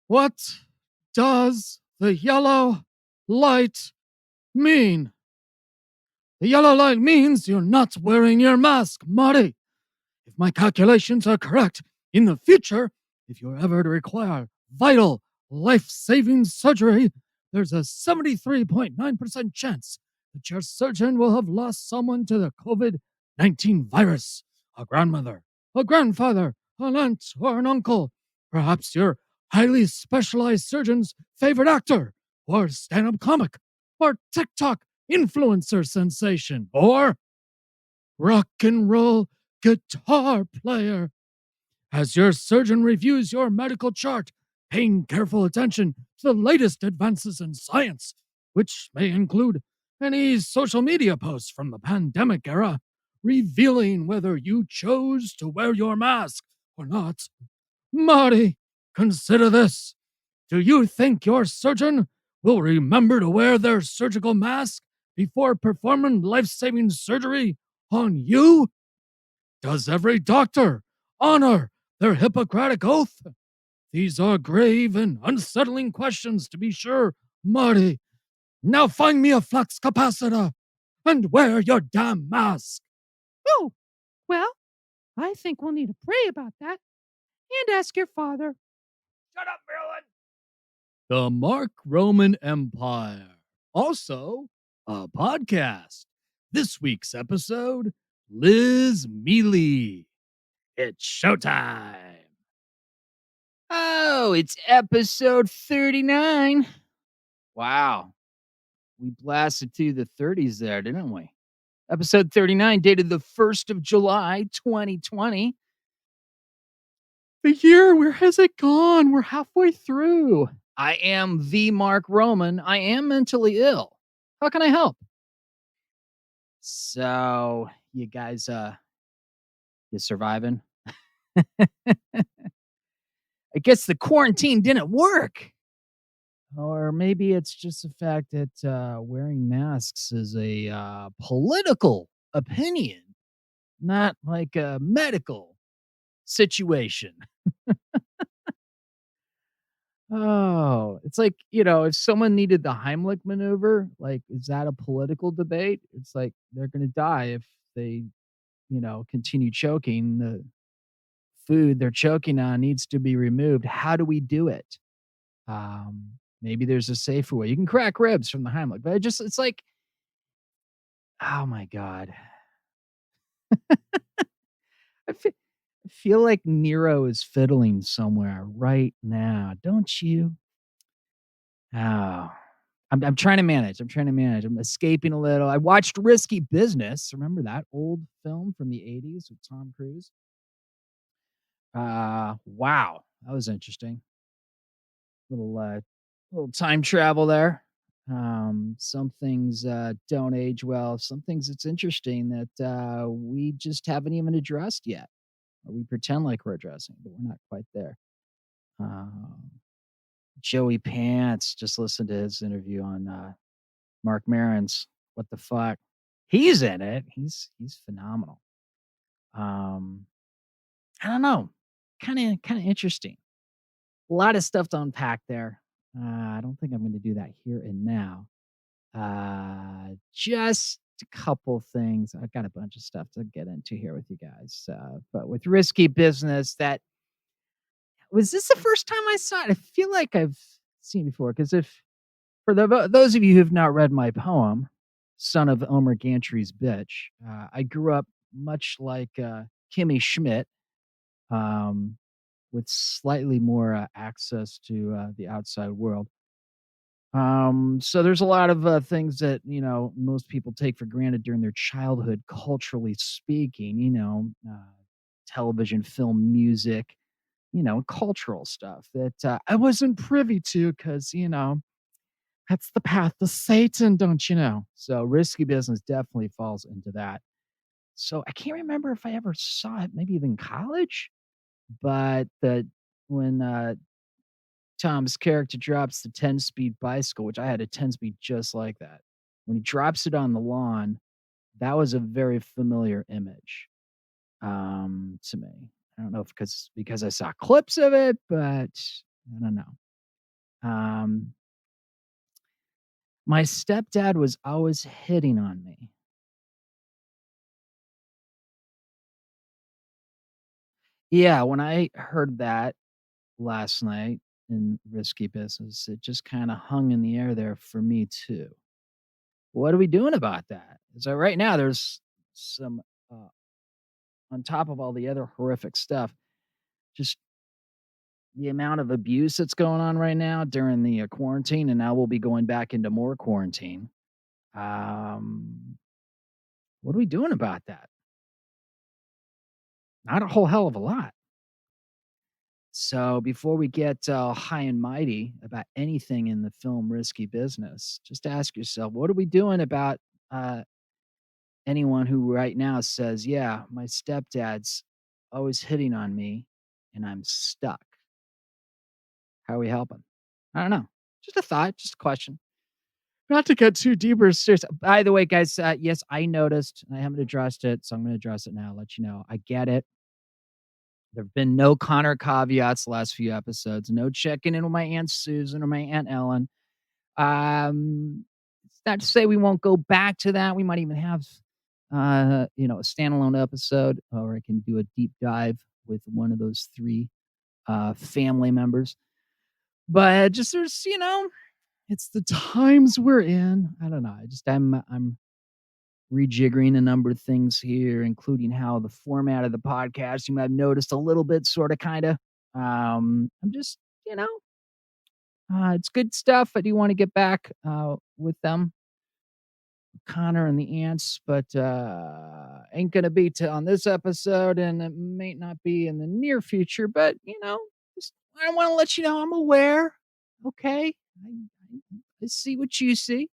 What does the yellow light mean? The yellow light means you're not wearing your mask, Marty. If my calculations are correct, in the future, if you're ever to require vital, life saving surgery, there's a 73.9% chance that your surgeon will have lost someone to the COVID 19 virus, a grandmother, a grandfather, an aunt, or an uncle, perhaps your highly specialized surgeon's favorite actor, or stand up comic, or TikTok influencer sensation, or rock and roll guitar player. As your surgeon reviews your medical chart, paying careful attention to the latest advances in science, which may include any social media posts from the pandemic era, revealing whether you chose to wear your mask or not. Marty, consider this. Do you think your surgeon will remember to wear their surgical mask before performing life saving surgery on you? Does every doctor honor their Hippocratic oath? These are grave and unsettling questions, to be sure, Marty. Now find me a flux capacitor and wear your damn mask. Oh, well, I think we'll need to pray about that and ask your father. Shut up, Marilyn. The Mark Roman Empire. Also, a podcast. This week's episode, Liz Miele. It's showtime. Oh, it's episode 39. Wow. We blasted through the 30s there, didn't we? Episode 39, dated the 1st of July, 2020. The year, where has it gone? We're halfway through. I am the Mark Roman. I am mentally ill. How can I help? So, you guys, you surviving? I guess the quarantine didn't work. Or maybe it's just the fact that wearing masks is a political opinion, not like a medical situation. Oh, it's like, if someone needed the Heimlich maneuver, like, is that a political debate? It's like they're going to die if they, continue choking. The food they're choking on needs to be removed. How do we do it? Maybe there's a safer way. You can crack ribs from the Heimlich, but it's like, oh my God. I feel like Nero is fiddling somewhere right now, don't you? Oh, I'm trying to manage. I'm escaping a little. I watched Risky Business. Remember that old film from the 80s with Tom Cruise? Wow. That was interesting. Little time travel there. Some things don't age well. Some things it's interesting that we just haven't even addressed yet. Or we pretend like we're addressing, but we're not quite there. Joey Pants, just listened to his interview on Mark Maron's What the Fuck. He's in it. He's phenomenal. I don't know. Kind of interesting. A lot of stuff to unpack there. I don't think I'm going to do that here and now. Just a couple things. I've got a bunch of stuff to get into here with you guys. But with Risky Business, was this the first time I saw it? I feel like I've seen it before, because for those of you who've not read my poem, Son of Elmer Gantry's Bitch, I grew up much like Kimmy Schmidt, with slightly more access to the outside world. So there's a lot of things that, most people take for granted during their childhood, culturally speaking, television, film, music, cultural stuff that I wasn't privy to because, that's the path to Satan, don't you know? So Risky Business definitely falls into that. So I can't remember if I ever saw it, maybe even college, but when Tom's character drops the 10-speed bicycle, which I had a 10-speed just like that. When he drops it on the lawn, that was a very familiar image to me. I don't know if because I saw clips of it, but I don't know. Um, my stepdad was always hitting on me. Yeah, when I heard that last night in Risky Business, it just kinda hung in the air there for me too. What are we doing about that? So right now, there's some, uh, on top of all the other horrific stuff, just the amount of abuse that's going on right now during the, quarantine, and now we'll be going back into more quarantine. Um, what are we doing about that? Not a whole hell of a lot. So before we get high and mighty about anything in the film Risky Business, just ask yourself, what are we doing about uh, anyone who right now says, yeah, my stepdad's always hitting on me and I'm stuck? How are we helping? I don't know. Just a thought, just a question. Not to get too deeper serious. By the way, guys, yes, I noticed and I haven't addressed it, so I'm going to address it now. Let you know. I get it. There have been no Connor caveats the last few episodes. No checking in with my Aunt Susan or my Aunt Ellen. It's not to say we won't go back to that. We might even have, a standalone episode, or I can do a deep dive with one of those three family members. But just it's the times we're in. I don't know. I'm rejiggering a number of things here, including how the format of the podcast, you might have noticed a little bit, sort of, kind of. I'm just, it's good stuff. I do want to get back with them, Connor and the ants, but ain't gonna be on this episode, and it may not be in the near future. But just, I want to let you know I'm aware. Okay, I see what you see.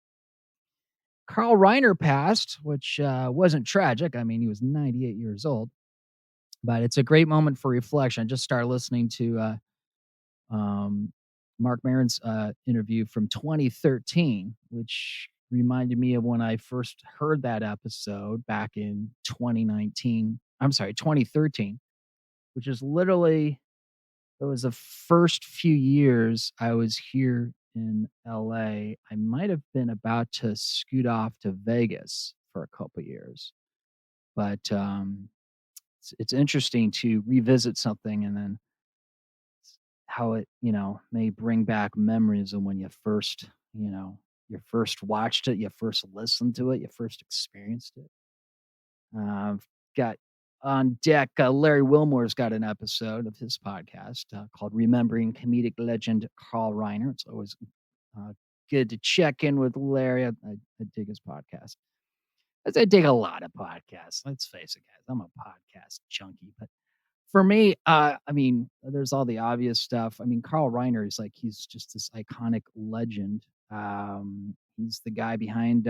Carl Reiner passed, which wasn't tragic. I mean, he was 98 years old, but it's a great moment for reflection. I just started listening to um, Mark Maron's interview from 2013, which reminded me of when I first heard that episode back in 2019. I'm sorry, 2013, which is literally, it was the first few years I was here in LA. I might have been about to scoot off to Vegas for a couple years, but it's interesting to revisit something and then how it, may bring back memories of when you first watched it, you first listened to it, you first experienced it. I've got on deck, Larry Wilmore's got an episode of his podcast called Remembering Comedic Legend Carl Reiner. It's always uh, good to check in with Larry. I dig his podcast. As I dig a lot of podcasts. Let's face it, guys. I'm a podcast junkie, but for me, I mean, there's all the obvious stuff. I mean, Carl Reiner is like, he's just this iconic legend. He's the guy behind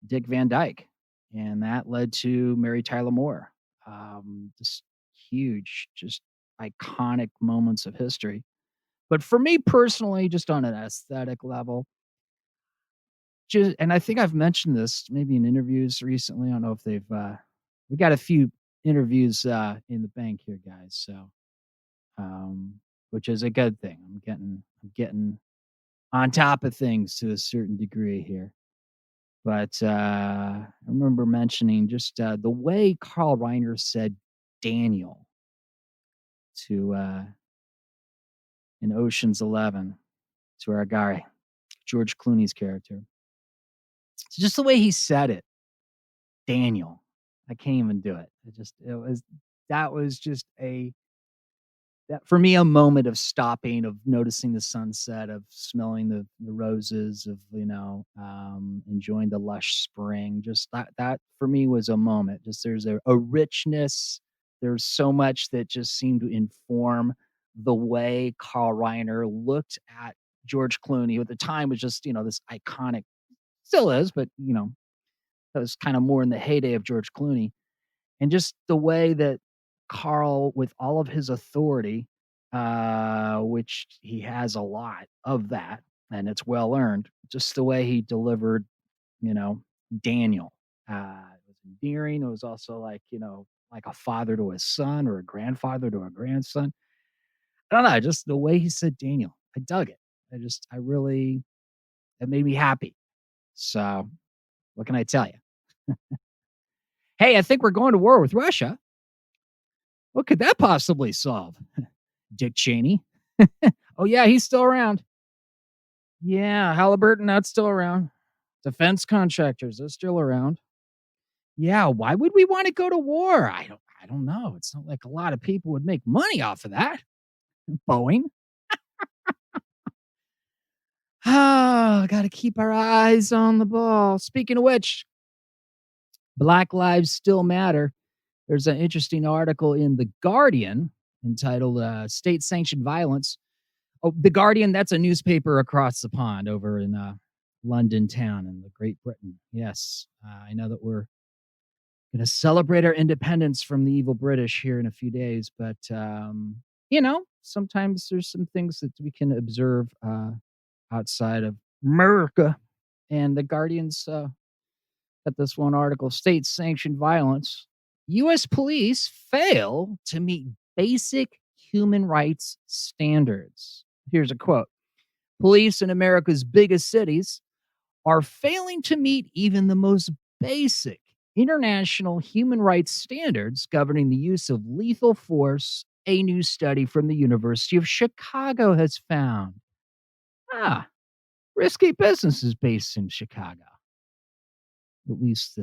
Dick Van Dyke, and that led to Mary Tyler Moore. Just huge, just iconic moments of history. But for me personally, just on an aesthetic level, just, and I think I've mentioned this maybe in interviews recently. I don't know if they've we got a few interviews in the bank here, guys. So um, which is a good thing. I'm getting on top of things to a certain degree here. But I remember mentioning just the way Carl Reiner said Daniel to in Ocean's 11 to our guy George Clooney's character. It's just the way he said it, Daniel. I can't even do it. It was that was just a that for me, a moment of stopping, of noticing the sunset, of smelling the roses, of enjoying the lush spring. Just that for me was a moment. Just there's a richness. There's so much that just seemed to inform the way Carl Reiner looked at George Clooney, who at the time was just this iconic, still is, but that was kind of more in the heyday of George Clooney, and just the way that Carl, with all of his authority, which he has a lot of that, and it's well earned, just the way he delivered, you know, Daniel. It was endearing. It was also like a father to his son or a grandfather to a grandson. I don't know, just the way he said Daniel. I dug it. It made me happy. So what can I tell you? Hey, I think we're going to war with Russia. What could that possibly solve? Dick Cheney. Oh, yeah, he's still around. Yeah, Halliburton, that's still around. Defense contractors, they're still around. Yeah, why would we want to go to war? I don't know. It's not like a lot of people would make money off of that. Boeing. Ah, got to keep our eyes on the ball. Speaking of which, Black Lives Still Matter. There's an interesting article in The Guardian entitled State Sanctioned Violence. Oh, The Guardian, that's a newspaper across the pond over in London town in the Great Britain. Yes, I know that we're going to celebrate our independence from the evil British here in a few days, but, sometimes there's some things that we can observe outside of America. And The Guardian's got this one article, State Sanctioned Violence. U.S. police fail to meet basic human rights standards. Here's a quote. Police in America's biggest cities are failing to meet even the most basic international human rights standards governing the use of lethal force, a new study from the University of Chicago has found. Risky business is based in Chicago. At least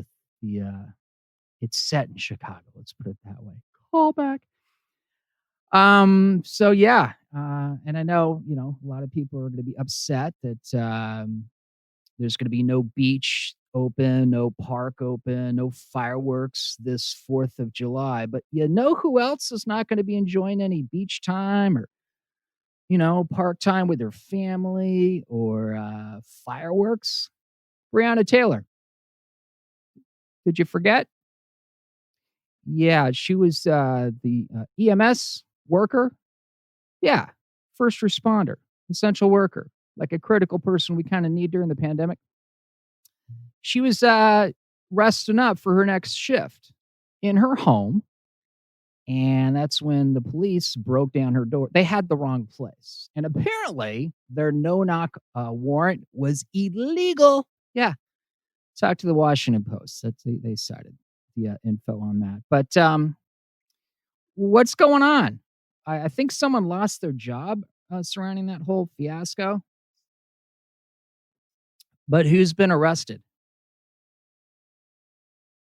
it's set in Chicago. Let's put it that way. Call back. So yeah, and I know, a lot of people are going to be upset that there's going to be no beach open, no park open, no fireworks this 4th of July. But you know who else is not going to be enjoying any beach time or, park time with their family or fireworks? Breonna Taylor. Did you forget? Yeah, she was the EMS worker. Yeah, first responder, essential worker, like a critical person we kind of need during the pandemic. She was resting up for her next shift in her home. And that's when the police broke down her door. They had the wrong place. And apparently their no-knock warrant was illegal. Yeah. Talk to the Washington Post. They cited the info on that. But what's going on? I think someone lost their job surrounding that whole fiasco. But who's been arrested?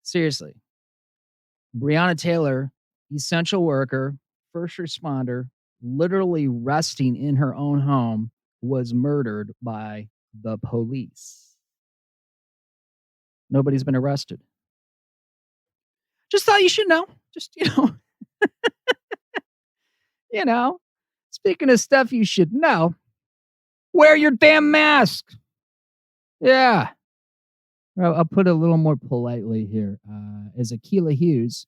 Seriously. Breonna Taylor, essential worker, first responder, literally resting in her own home, was murdered by the police. Nobody's been arrested. Just thought you should know. Just, speaking of stuff you should know, wear your damn mask. Yeah. I'll put it a little more politely here. As Akilah Hughes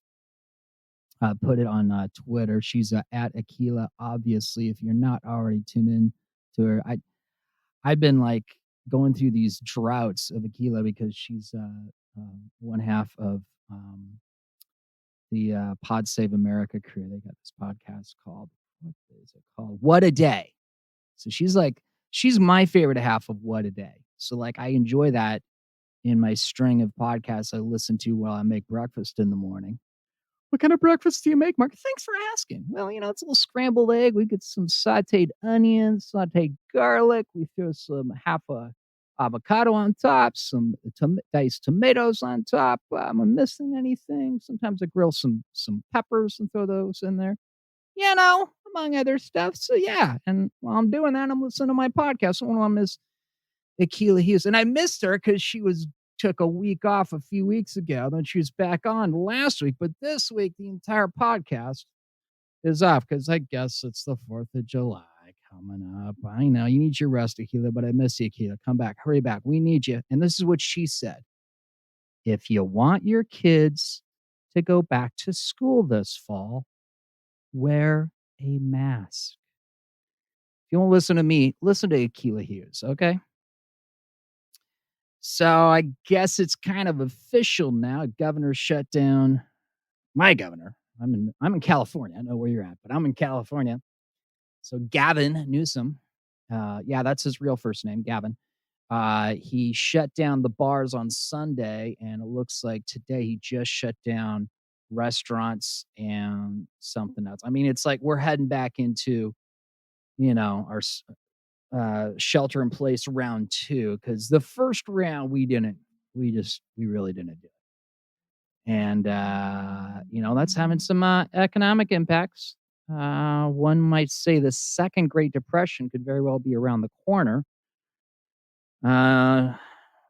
put it on Twitter, she's at Akilah. Obviously, if you're not already tuned in to her, I've been like going through these droughts of Akilah because she's one half of the Pod Save America crew. They got this podcast called, what is it called? What a Day. So she's my favorite half of What a Day. So like I enjoy that in my string of podcasts I listen to while I make breakfast in the morning. What kind of breakfast do you make, Mark? Thanks for asking. Well, it's a little scrambled egg. We get some sauteed onions, sauteed garlic. We throw some half a avocado on top, some diced tomatoes on top. Am I missing anything? Sometimes I grill some peppers and throw those in there, among other stuff. So yeah, and while I'm doing that, I'm listening to my podcast. One of them is Akilah Hughes, and I missed her because she took a week off a few weeks ago. Then she was back on last week, but this week the entire podcast is off because I guess it's the 4th of July coming up. I know you need your rest, Akilah, but I miss you, Akilah. Come back, hurry back. We need you. And this is what she said: if you want your kids to go back to school this fall, wear a mask. If you won't listen to me, listen to Akilah Hughes, okay? So I guess it's kind of official now. Governor shut down. My governor. I'm in California. I know where you're at, but I'm in California. So Gavin Newsom Yeah, that's his real first name, Gavin. He shut down the bars on Sunday, and it looks like today he just shut down restaurants and something else. I mean, it's like we're heading back into, our shelter in place round two, because the first round we really didn't do it. And, that's having some economic impacts. One might say the second Great Depression could very well be around the corner. Uh,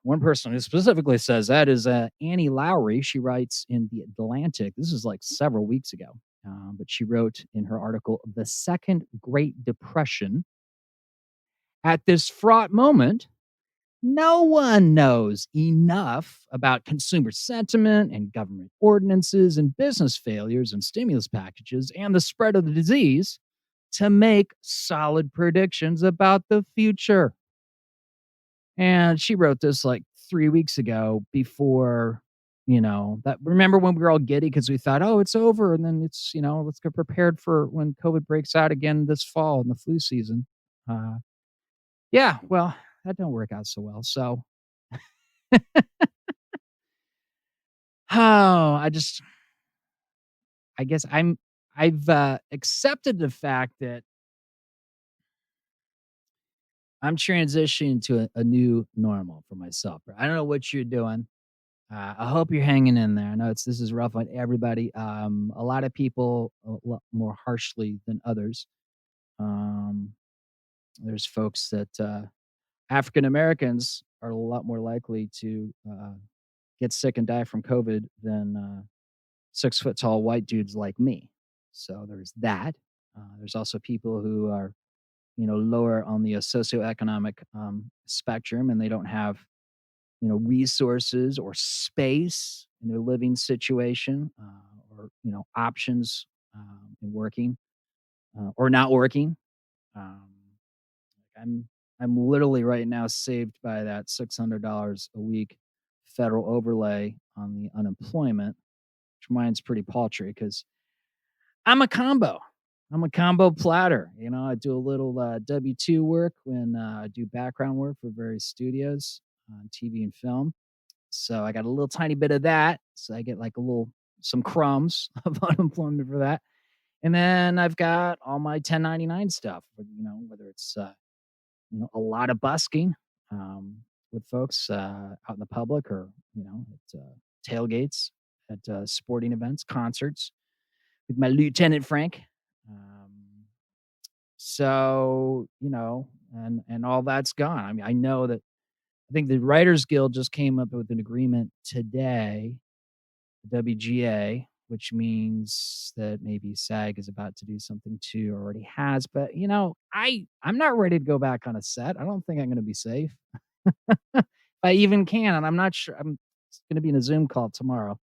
One person who specifically says that is Annie Lowry. She writes in The Atlantic. This is like several weeks ago, but she wrote in her article, "The Second Great Depression. At this fraught moment, no one knows enough about consumer sentiment and government ordinances and business failures and stimulus packages and the spread of the disease to make solid predictions about the future." And she wrote this like 3 weeks ago before, that remember when we were all giddy because we thought, "Oh, it's over, and then it's, let's get prepared for when COVID breaks out again this fall in the flu season." Uh, yeah, well, that don't work out so well. So, oh, I guess I've accepted the fact that I'm transitioning to a new normal for myself. I don't know what you're doing. I hope you're hanging in there. I know this is rough on everybody. A lot of people a lot more harshly than others. Um, there's folks that African Americans are a lot more likely to get sick and die from COVID than 6 foot tall white dudes like me. So there's that. There's also people who are, lower on the socioeconomic spectrum, and they don't have, resources or space in their living situation, or, options in working or not working. Um, I'm I'm literally right now saved by that $600 a week federal overlay on the unemployment, which mine's pretty paltry because I'm a combo. I'm a combo platter. I do a little W-2 work when I do background work for various studios on TV and film. So I got a little tiny bit of that. So I get like some crumbs of unemployment for that. And then I've got all my 1099 stuff, whether it's, a lot of busking with folks out in the public or, at tailgates, at sporting events, concerts with my Lieutenant Frank. Um, and all that's gone. I mean, I know that I think the Writers Guild just came up with an agreement today, the WGA, which means that maybe SAG is about to do something too, or already has. But I'm not ready to go back on a set. I don't think I'm going to be safe. If I even can, and I'm not sure. I'm going to be in a Zoom call tomorrow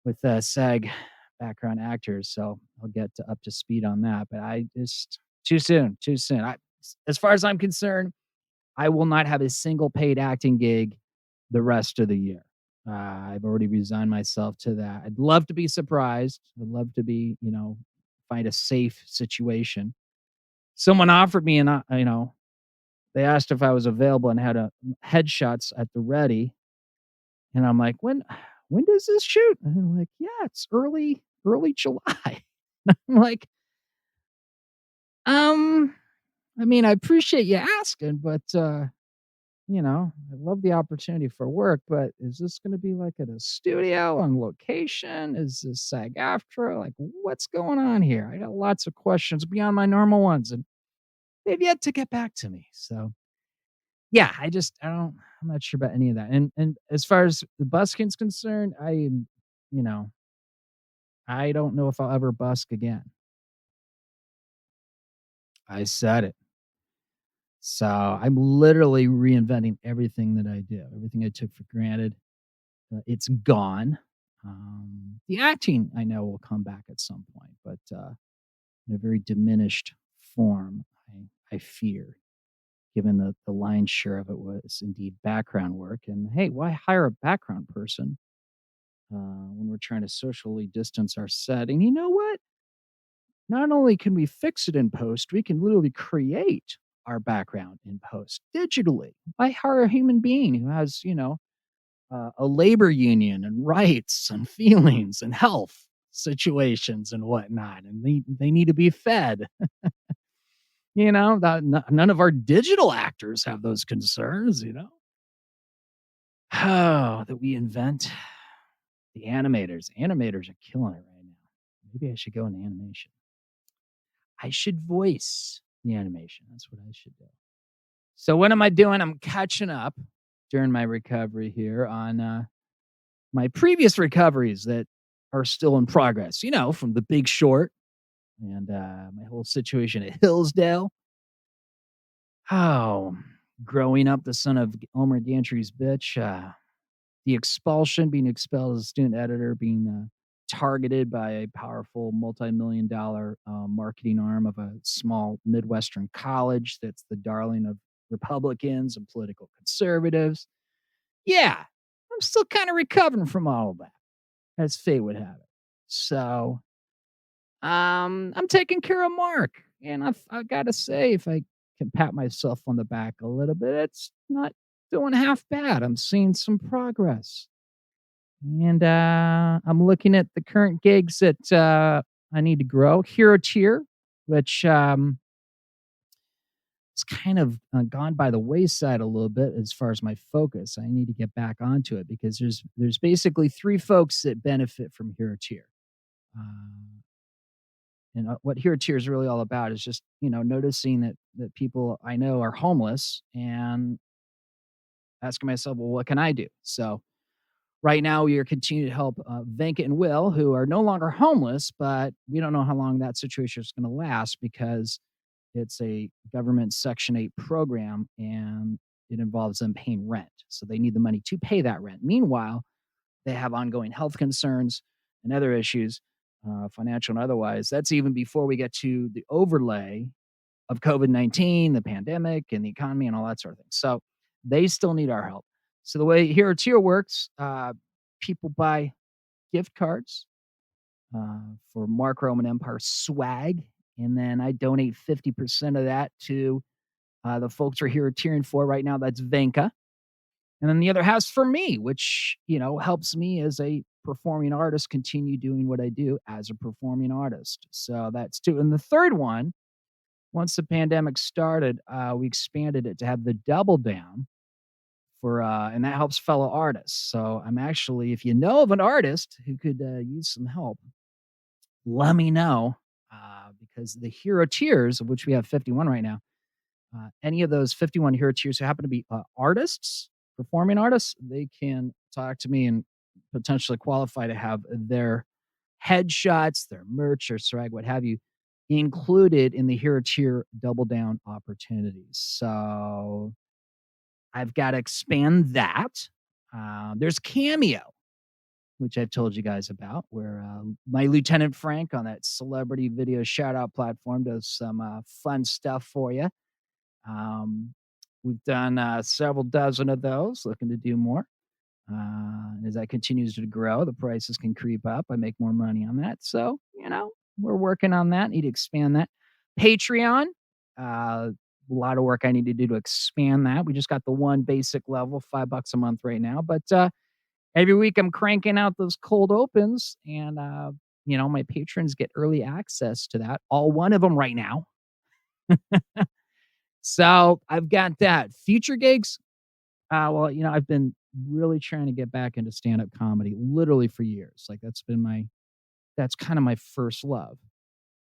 with SAG background actors, so I'll get up to speed on that. But I just too soon, too soon. As far as I'm concerned, I will not have a single paid acting gig the rest of the year. I've already resigned myself to that. I'd love to be surprised. I'd love to be, find a safe situation. Someone offered me, and they asked if I was available and had a headshots at the ready, and I'm like, when does this shoot? And they're like, yeah, it's early July. I'm like, um, I mean, I appreciate you asking, but I love the opportunity for work, but is this going to be like at a studio on location? Is this SAG-AFTRA? Like, what's going on here? I got lots of questions beyond my normal ones, and they've yet to get back to me. So, yeah, I'm not sure about any of that. And as far as the busking's concerned, you know, I don't know if I'll ever busk again. I said it. So I'm literally reinventing everything that I do, everything I took for granted. It's gone. The acting I know will come back at some point, but in a very diminished form, I fear, given the lion's share of it was indeed background work. And hey, why hire a background person when we're trying to socially distance our set? And you know what? Not only can we fix it in post, we can literally create our background in post digitally by a human being who has, a labor union and rights and feelings and health situations and whatnot, and they need to be fed. None of our digital actors have those concerns. Oh, that we invent. The animators are killing it right now. Maybe I should go into animation. I should voice the animation. That's what I should do. So what am I doing? I'm catching up during my recovery here on my previous recoveries that are still in progress, from The Big Short and my whole situation at Hillsdale. Oh, growing up the son of Elmer Gantry's bitch, the expulsion, being expelled as a student editor, being targeted by a powerful multi-million-dollar marketing arm of a small Midwestern college that's the darling of Republicans and political conservatives. Yeah, I'm still kind of recovering from all of that, as fate would have it. So, I'm taking care of Mark, and I gotta say, if I can pat myself on the back a little bit, it's not doing half bad. I'm seeing some progress. And I'm looking at the current gigs that I need to grow. Hero Tier, which it's kind of gone by the wayside a little bit as far as my focus. I need to get back onto it because there's basically three folks that benefit from Hero Tier. And what Hero Tier is really all about is just noticing that people I know are homeless and asking myself, well, what can I do? So right now, we are continuing to help Venkat and Will, who are no longer homeless, but we don't know how long that situation is going to last because it's a government Section 8 program and it involves them paying rent. So they need the money to pay that rent. Meanwhile, they have ongoing health concerns and other issues, financial and otherwise. That's even before we get to the overlay of COVID-19, the pandemic, and the economy, and all that sort of thing. So they still need our help. So the way Hero Tier works, people buy gift cards for Mark Roman Empire swag, and then I donate 50% of that to the folks we're Hero Tiering for right now. That's Venka. And then the other half's for me, which, helps me as a performing artist continue doing what I do as a performing artist. So that's two. And the third one, once the pandemic started, we expanded it to have the double down and that helps fellow artists. So I'm actually, if you know of an artist who could use some help, let me know because the Hero Tiers, of which we have 51 right now, any of those 51 Hero Tiers who happen to be artists, performing artists, they can talk to me and potentially qualify to have their headshots, their merch or swag, what have you, included in the Hero Tier double down opportunities. So I've got to expand that. There's Cameo, which I've told you guys about, where my Lieutenant Frank on that celebrity video shout out platform does some fun stuff for you. We've done several dozen of those, looking to do more. As that continues to grow, the prices can creep up. I make more money on that. So, we're working on that. Need to expand that. Patreon, a lot of work I need to do to expand that. We just got the one basic level, $5 a month right now. But every week I'm cranking out those cold opens and, my patrons get early access to that. All one of them right now. So I've got that. Future gigs. I've been really trying to get back into stand-up comedy literally for years. Like that's kind of my first love.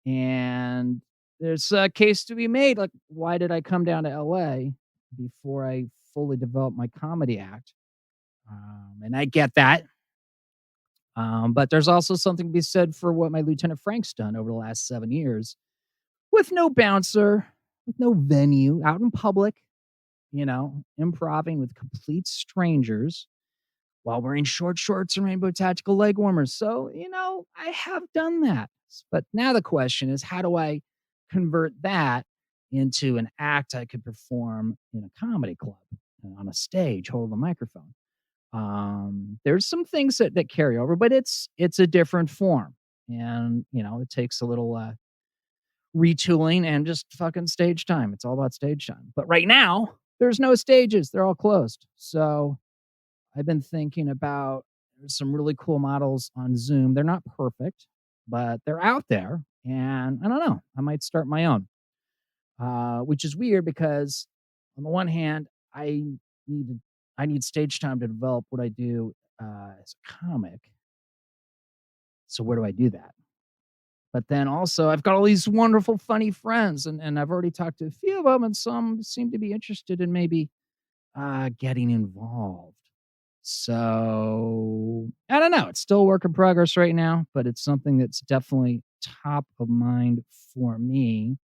And there's a case to be made. Like, why did I come down to LA before I fully developed my comedy act? And I get that. But there's also something to be said for what my Lieutenant Frank's done over the last 7 years with no bouncer, with no venue, out in public, improving with complete strangers while wearing short shorts and rainbow tactical leg warmers. So, I have done that. But now the question is, how do I convert that into an act I could perform in a comedy club on a stage, hold the microphone? There's some things that carry over, but it's a different form. And, it takes a little retooling and just fucking stage time. It's all about stage time. But right now, there's no stages. They're all closed. So I've been thinking about some really cool models on Zoom. They're not perfect, but they're out there. And I don't know. I might start my own, which is weird because on the one hand, need I need stage time to develop what I do as a comic. So where do I do that? But then also, I've got all these wonderful, funny friends, and I've already talked to a few of them, and some seem to be interested in maybe getting involved. So I don't know. It's still a work in progress right now, but it's something that's definitely top of mind for me.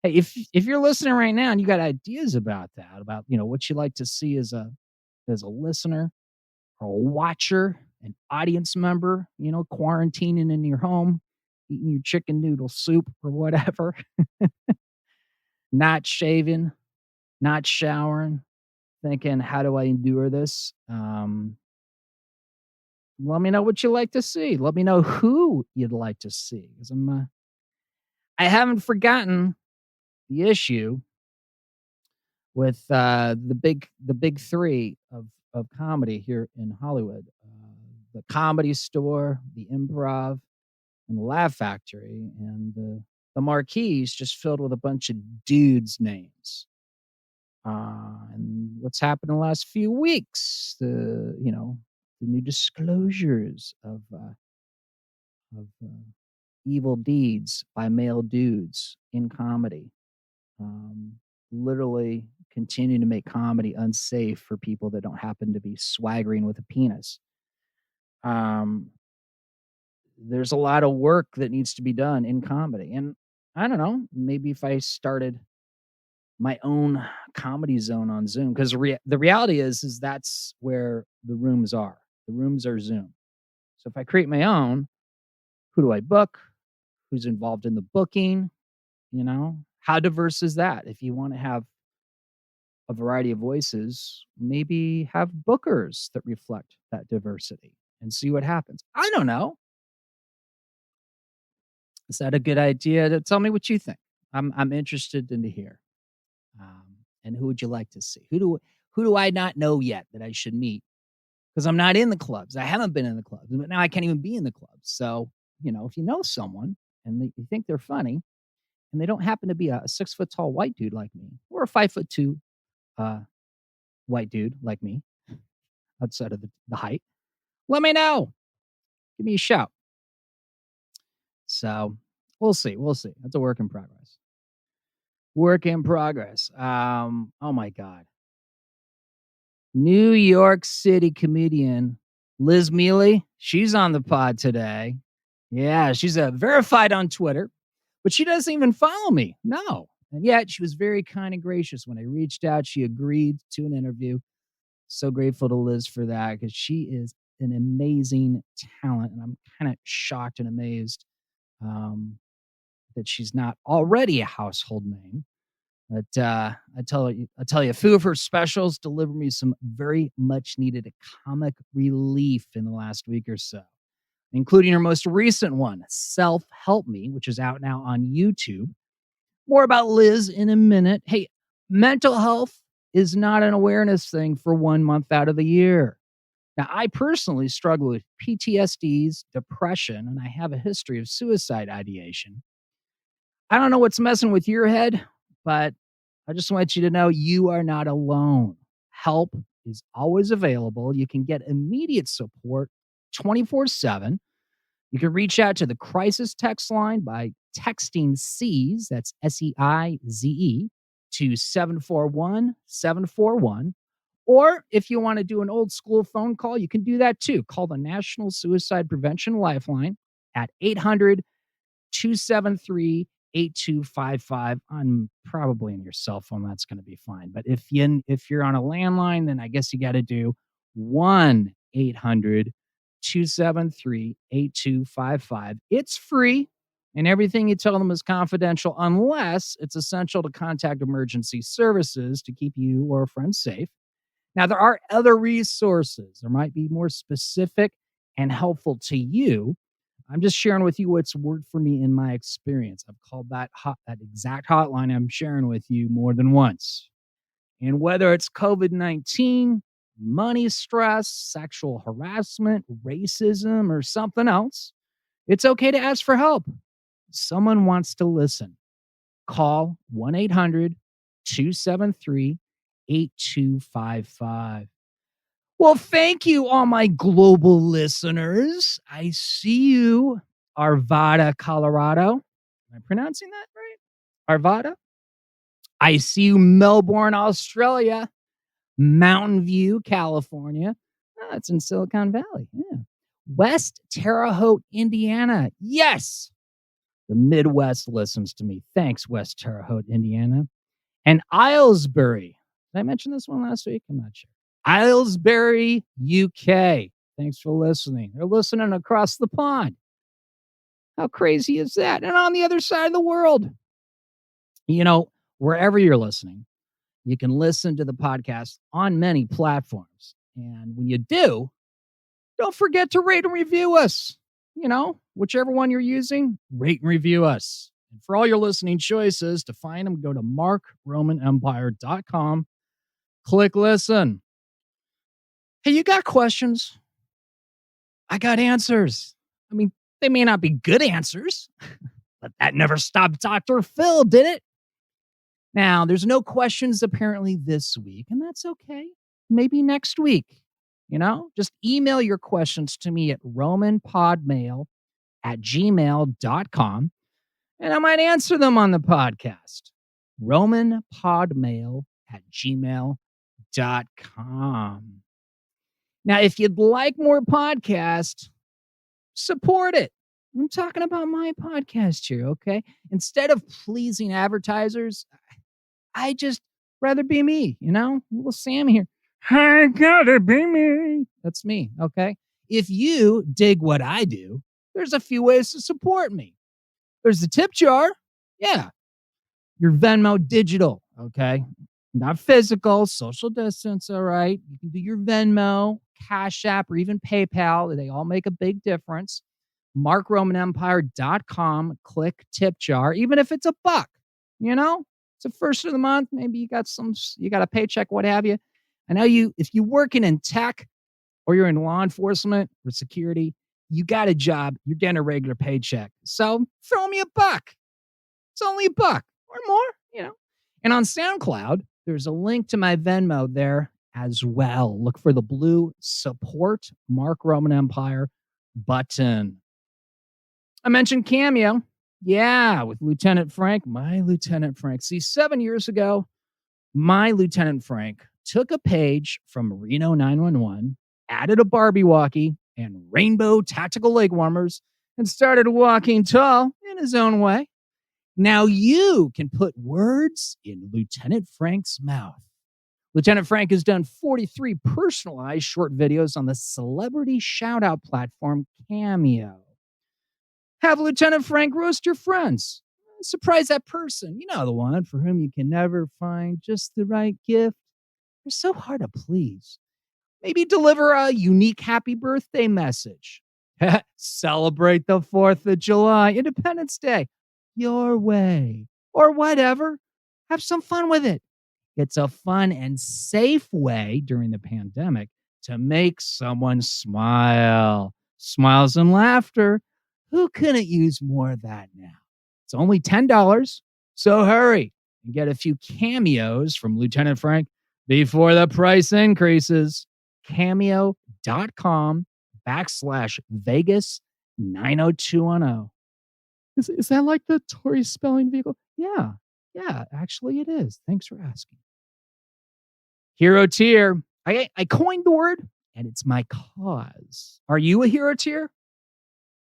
Hey, if you're listening right now and you got ideas about that, about what you like to see as a listener or a watcher, an audience member, quarantining in your home, eating your chicken noodle soup or whatever, not shaving, not showering, thinking, how do I endure this? Let me know what you like to see. Let me know who you'd like to see. Because I haven't forgotten the issue with the big three of comedy here in Hollywood: the Comedy Store, the Improv, and the Laugh Factory, and the marquees just filled with a bunch of dudes' names. And what's happened in the last few weeks? The new disclosures of evil deeds by male dudes in comedy. Literally continue to make comedy unsafe for people that don't happen to be swaggering with a penis. There's a lot of work that needs to be done in comedy. And I don't know, maybe if I started my own comedy zone on Zoom, because the reality is that's where the rooms are. The rooms are Zoom. So if I create my own, who do I book? Who's involved in the booking? How diverse is that? If you want to have a variety of voices, maybe have bookers that reflect that diversity and see what happens. I don't know. Is that a good idea? Tell me what you think. I'm interested in to hear. And who would you like to see? Who do I not know yet that I should meet? Because I'm not in the clubs. I haven't been in the clubs, but now I can't even be in the clubs. So if you know someone and you think they're funny, and they don't happen to be a 6 foot tall white dude like me, or a 5'2" white dude like me, outside of the height, let me know. Give me a shout. So we'll see. We'll see. That's a work in progress. Work in progress. Oh my God. New York City comedian Liz Miele. She's on the pod today. Yeah, she's verified on Twitter, but she doesn't even follow me. No. And yet she was very kind and gracious when I reached out. She agreed to an interview. So grateful to Liz for that, because she is an amazing talent. And I'm kind of shocked and amazed that she's not already a household name. But I tell you, a few of her specials delivered me some very much needed comic relief in the last week or so, including her most recent one, Self Help Me, which is out now on YouTube. More about Liz in a minute. Hey, mental health is not an awareness thing for 1 month out of the year. Now, I personally struggle with PTSDs, depression, and I have a history of suicide ideation. I don't know what's messing with your head, but I just want you to know you are not alone. Help is always available. You can get immediate support 24/7. You can reach out to the crisis text line by texting SEIZE, that's SEIZE, to 741-741. Or if you want to do an old school phone call, you can do that too. Call the National Suicide Prevention Lifeline at 800-273-8255. I'm probably on your cell phone. That's going to be fine. But if you're on a landline, then I guess you got to do 1-800-273-8255. It's free, and everything you tell them is confidential unless it's essential to contact emergency services to keep you or a friend safe. Now, there are other resources. There might be more specific and helpful to you. I'm just sharing with you what's worked for me in my experience. I've called that exact hotline I'm sharing with you more than once. And whether it's COVID-19, money stress, sexual harassment, racism, or something else, it's okay to ask for help. Someone wants to listen. Call 1-800-273-8255. Well, thank you, all my global listeners. I see you, Arvada, Colorado. Am I pronouncing that right? Arvada? I see you, Melbourne, Australia. Mountain View, California. Oh, it's in Silicon Valley. Yeah. West Terre Haute, Indiana. Yes. The Midwest listens to me. Thanks, West Terre Haute, Indiana. And Aylesbury. Did I mention this one last week? I'm not sure. Aylesbury, UK. Thanks for listening. They're listening across the pond. How crazy is that? And on the other side of the world, wherever you're listening, you can listen to the podcast on many platforms. And when you do, don't forget to rate and review us. Whichever one you're using, rate and review us. And for all your listening choices, to find them, go to markromanempire.com. Click listen. Hey, you got questions? I got answers. I mean, they may not be good answers, but that never stopped Dr. Phil, did it? Now, there's no questions apparently this week, and that's okay. Maybe next week, just email your questions to me at romanpodmail@gmail.com, and I might answer them on the podcast. romanpodmail@gmail.com. Now, if you'd like more podcasts, support it. I'm talking about my podcast here, okay? Instead of pleasing advertisers, I just rather be me, Little Sam here. I gotta be me. That's me, okay? If you dig what I do, there's a few ways to support me. There's the tip jar. Yeah. Your Venmo digital, okay? Not physical, social distance, all right? You can do your Venmo, Cash App, or even PayPal. They all make a big difference. MarkRomanEmpire.com, click tip jar, even if it's $1, It's the first of the month. Maybe you got a paycheck, what have you. I know if you working in tech or you're in law enforcement or security, you got a job, you're getting a regular paycheck. So throw me $1. It's only $1 or more, And on SoundCloud, there's a link to my Venmo there as well. Look for the blue support Mark Roman Empire button. I mentioned Cameo. Yeah, with Lieutenant Frank, my Lieutenant Frank. See, 7 years ago, my Lieutenant Frank took a page from Reno 911, added a Barbie walkie and rainbow tactical leg warmers, and started walking tall in his own way. Now you can put words in Lieutenant Frank's mouth. Lieutenant Frank has done 43 personalized short videos on the celebrity shout-out platform Cameo. Have Lieutenant Frank roast your friends. Surprise that person. The one for whom you can never find just the right gift. They're so hard to please. Maybe deliver a unique happy birthday message. Celebrate the 4th of July, Independence Day, your way, or whatever. Have some fun with it. It's a fun and safe way during the pandemic to make someone smile. Smiles and laughter. Who couldn't use more of that now? It's only $10, so hurry and get a few cameos from Lieutenant Frank before the price increases. Cameo.com/Vegas 90210. Is that like the Tory spelling vehicle? Yeah, actually it is. Thanks for asking. Hero tier. I coined the word, and it's my cause. Are you a hero tier?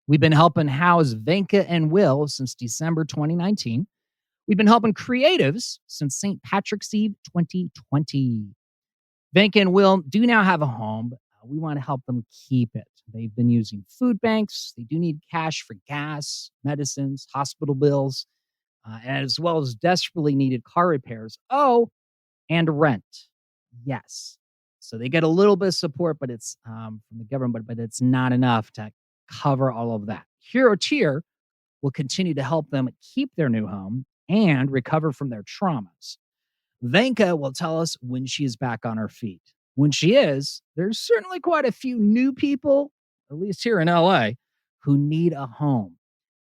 We've been helping house Venka and Will since December 2019. We've been helping creatives since St. Patrick's Eve 2020. Venka and Will do now have a home, but we want to help them keep it. They've been using food banks. They do need cash for gas, medicines, hospital bills, as well as desperately needed car repairs. Oh, and rent. Yes. So they get a little bit of support, but it's from the government, but it's not enough to cover all of that. Hero Tier will continue to help them keep their new home and recover from their traumas. Venka will tell us when she is back on her feet. When she is, there's certainly quite a few new people, at least here in LA, who need a home.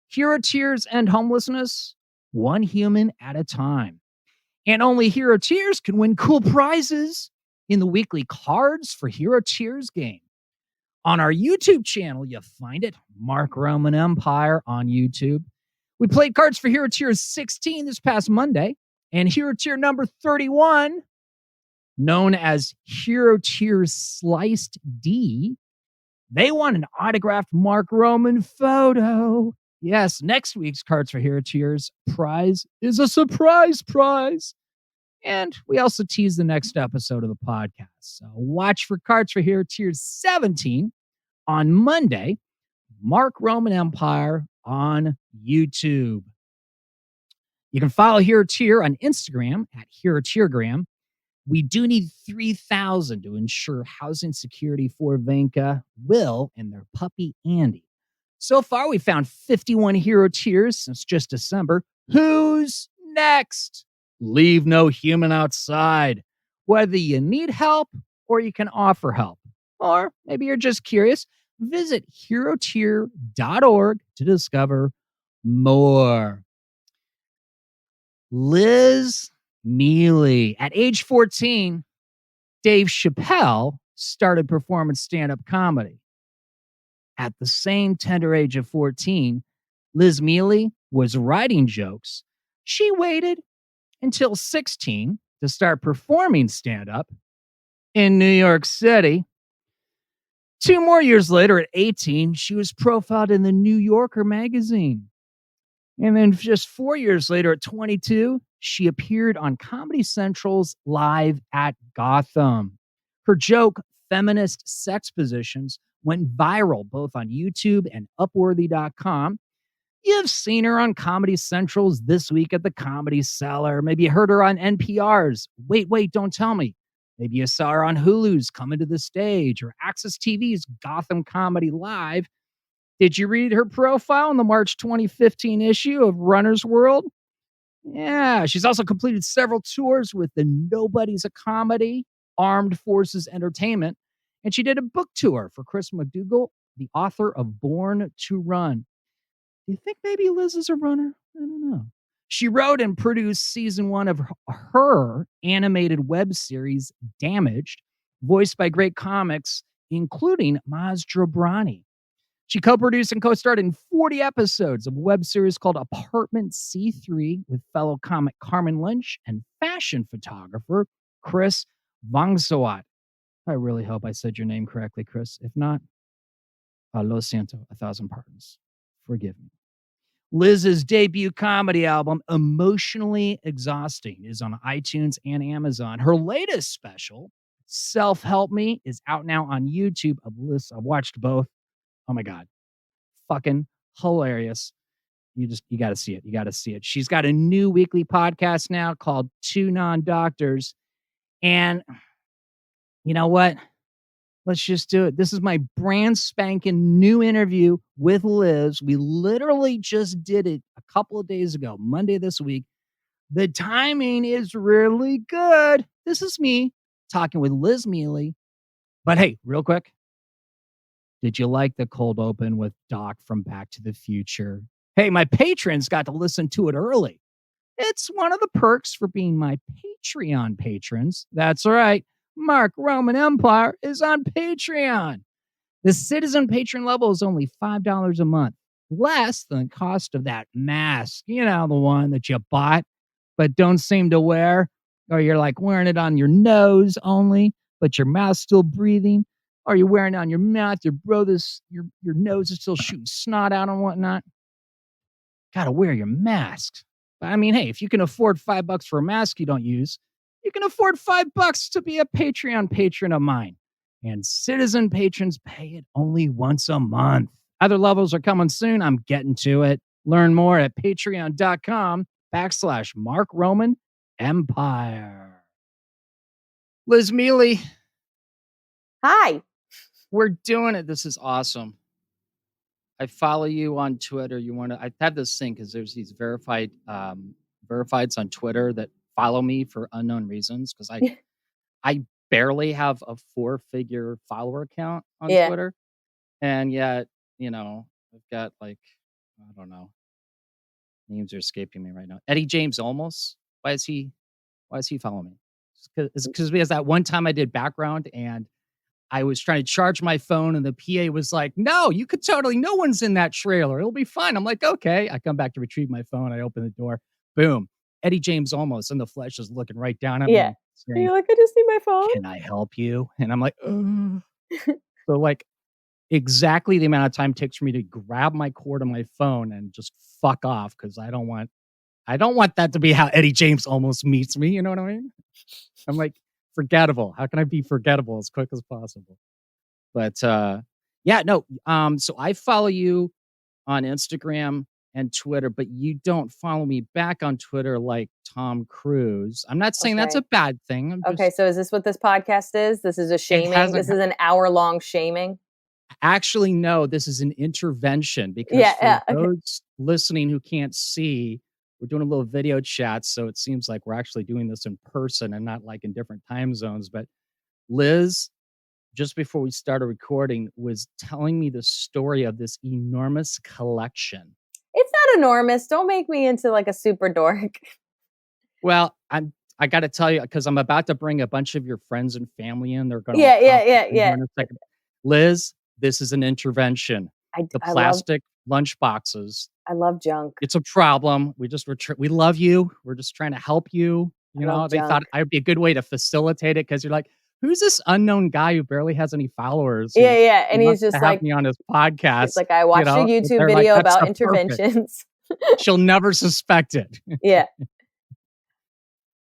Hero Tiers end homelessness one human at a time. And only Hero Tiers can win cool prizes in the weekly Cards for Hero Tiers game. On our YouTube channel, you find it, Mark Roman Empire on YouTube. We played Cards for Hero Tier 16 this past Monday, and Hero Tier number 31, known as Hero Tier Sliced D, they won an autographed Mark Roman photo. Yes, next week's Cards for Hero Tiers prize is a surprise prize. And we also tease the next episode of the podcast. So watch for Cards for Hero Tier 17 on Monday, Mark Roman Empire on YouTube. You can follow Hero Tier on Instagram at Hero Tiergram. We do need 3,000 to ensure housing security for Venka, Will, and their puppy Andy. So far, we found 51 Hero Tiers since just December. Who's next? Leave no human outside. Whether you need help or you can offer help, or maybe you're just curious, visit herotier.org to discover more. Liz Miele. At age 14, Dave Chappelle started performing stand-up comedy. At the same tender age of 14, Liz Miele was writing jokes. She waited until 16 to start performing stand-up in New York City. 2 more years later, at 18, she was profiled in the New Yorker magazine. And then just 4 years later, at 22, she appeared on Comedy Central's Live at Gotham. Her joke, Feminist Sex Positions, went viral both on YouTube and Upworthy.com. You've seen her on Comedy Central's This Week at the Comedy Cellar. Maybe you heard her on NPR's Wait, Don't Tell Me. Maybe you saw her on Hulu's Coming to the Stage or Access TV's Gotham Comedy Live. Did you read her profile in the March 2015 issue of Runner's World? Yeah, she's also completed several tours with the Nobodies of Comedy, Armed Forces Entertainment, and she did a book tour for Chris McDougall, the author of Born to Run. Do you think maybe Liz is a runner? I don't know. She wrote and produced season 1 of her animated web series, Damaged, voiced by great comics, including Maz Jobrani. She co-produced and co-starred in 40 episodes of a web series called Apartment C3 with fellow comic Carmen Lynch and fashion photographer Chris Vangsawat. I really hope I said your name correctly, Chris. If not, lo siento, 1,000 pardons. Forgive me. Liz's debut comedy album, Emotionally Exhausting, is on iTunes and Amazon. Her latest special, Self-Help Me, is out now on YouTube. I've watched both. Oh my God. Fucking hilarious. You got to see it. You got to see it. She's got a new weekly podcast now called Two Non-Doctors. And you know what? Let's just do it. This is my brand spanking new interview with Liz. We literally just did it a couple of days ago, Monday this week. The timing is really good. This is me talking with Liz Miele. But hey, real quick, did you like the cold open with Doc from Back to the Future? Hey, my patrons got to listen to it early. It's one of the perks for being my Patreon patrons. That's right. Mark Roman Empire is on Patreon. The citizen patron level is only $5 a month, less than the cost of that mask. You know, the one that you bought but don't seem to wear, or you're like wearing it on your nose only, but your mouth's still breathing, or you're wearing it on your mouth, your nose is still shooting snot out and whatnot. Gotta wear your mask. But I mean, hey, if you can afford $5 for a mask you don't use, you can afford $5 to be a Patreon patron of mine. And citizen patrons pay it only once a month. Other levels are coming soon. I'm getting to it. Learn more at patreon.com/Mark Roman Empire. Liz Miele. Hi. We're doing it. This is awesome. I follow you on Twitter. You want to? I have this thing because there's these verifieds on Twitter that follow me for unknown reasons. Because I barely have a 4-figure follower count on Yeah. Twitter, and yet I've got like I don't know, names are escaping me right now. Eddie James Olmos. Why is he following me? Because that one time I did background and I was trying to charge my phone and the PA was like, no, you could totally, no one's in that trailer. It'll be fine. I'm like, okay. I come back to retrieve my phone. I open the door. Boom. Eddie James almost in the flesh is looking right down at me. Yeah. Saying, You're like, I just need my phone. can I help you? And I'm like, ugh. So like exactly the amount of time it takes for me to grab my cord on my phone and just fuck off because I don't want that to be how Eddie James almost meets me. You know what I mean? I'm like, forgettable. How can I be forgettable as quick as possible? But yeah, no. So I follow you on Instagram and Twitter, but you don't follow me back on Twitter like Tom Cruise. I'm not saying that's a bad thing. I'm Okay, so is this what this podcast is? This is a shaming. This is an hour-long shaming. Actually, no, this is an intervention because those listening who can't see, we're doing a little video chat, so it seems like we're actually doing this in person and not like in different time zones. But Liz, just before we started recording, was telling me the story of this enormous collection. It's not enormous. Don't make me into like a super dork. Well, I got to tell you, because I'm about to bring a bunch of your friends and family in. They're going to yeah. in a second. Liz, this is an intervention. The plastic lunch boxes. I love junk. It's a problem. We love you. We're just trying to help you. You know, they thought I'd be a good way to facilitate it because you're like, who's this unknown guy who barely has any followers? Yeah. And he's just like, me on his podcast. It's like, I watched a YouTube video about interventions. She'll never suspect it. Yeah.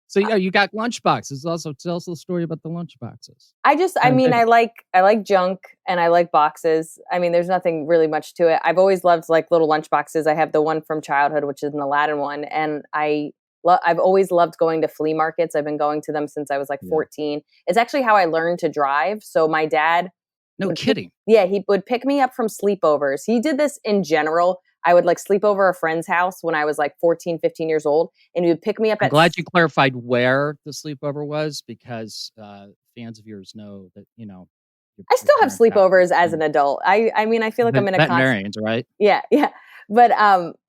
So you got lunch boxes. Also, tell us the story about the lunch boxes. I like junk and I like boxes. I mean, there's nothing really much to it. I've always loved like little lunch boxes. I have the one from childhood, which is an Aladdin one, and I've always loved going to flea markets. I've been going to them since I was like 14. It's actually how I learned to drive. So my dad, no kidding. He would pick me up from sleepovers. He did this in general. I would like sleep over a friend's house when I was like 14, 15 years old. And he would pick me up. I'm glad you clarified where the sleepover was because fans of yours know that, I still have sleepovers as an adult. I mean, I feel like I'm in a veterinarians, right? Yeah. But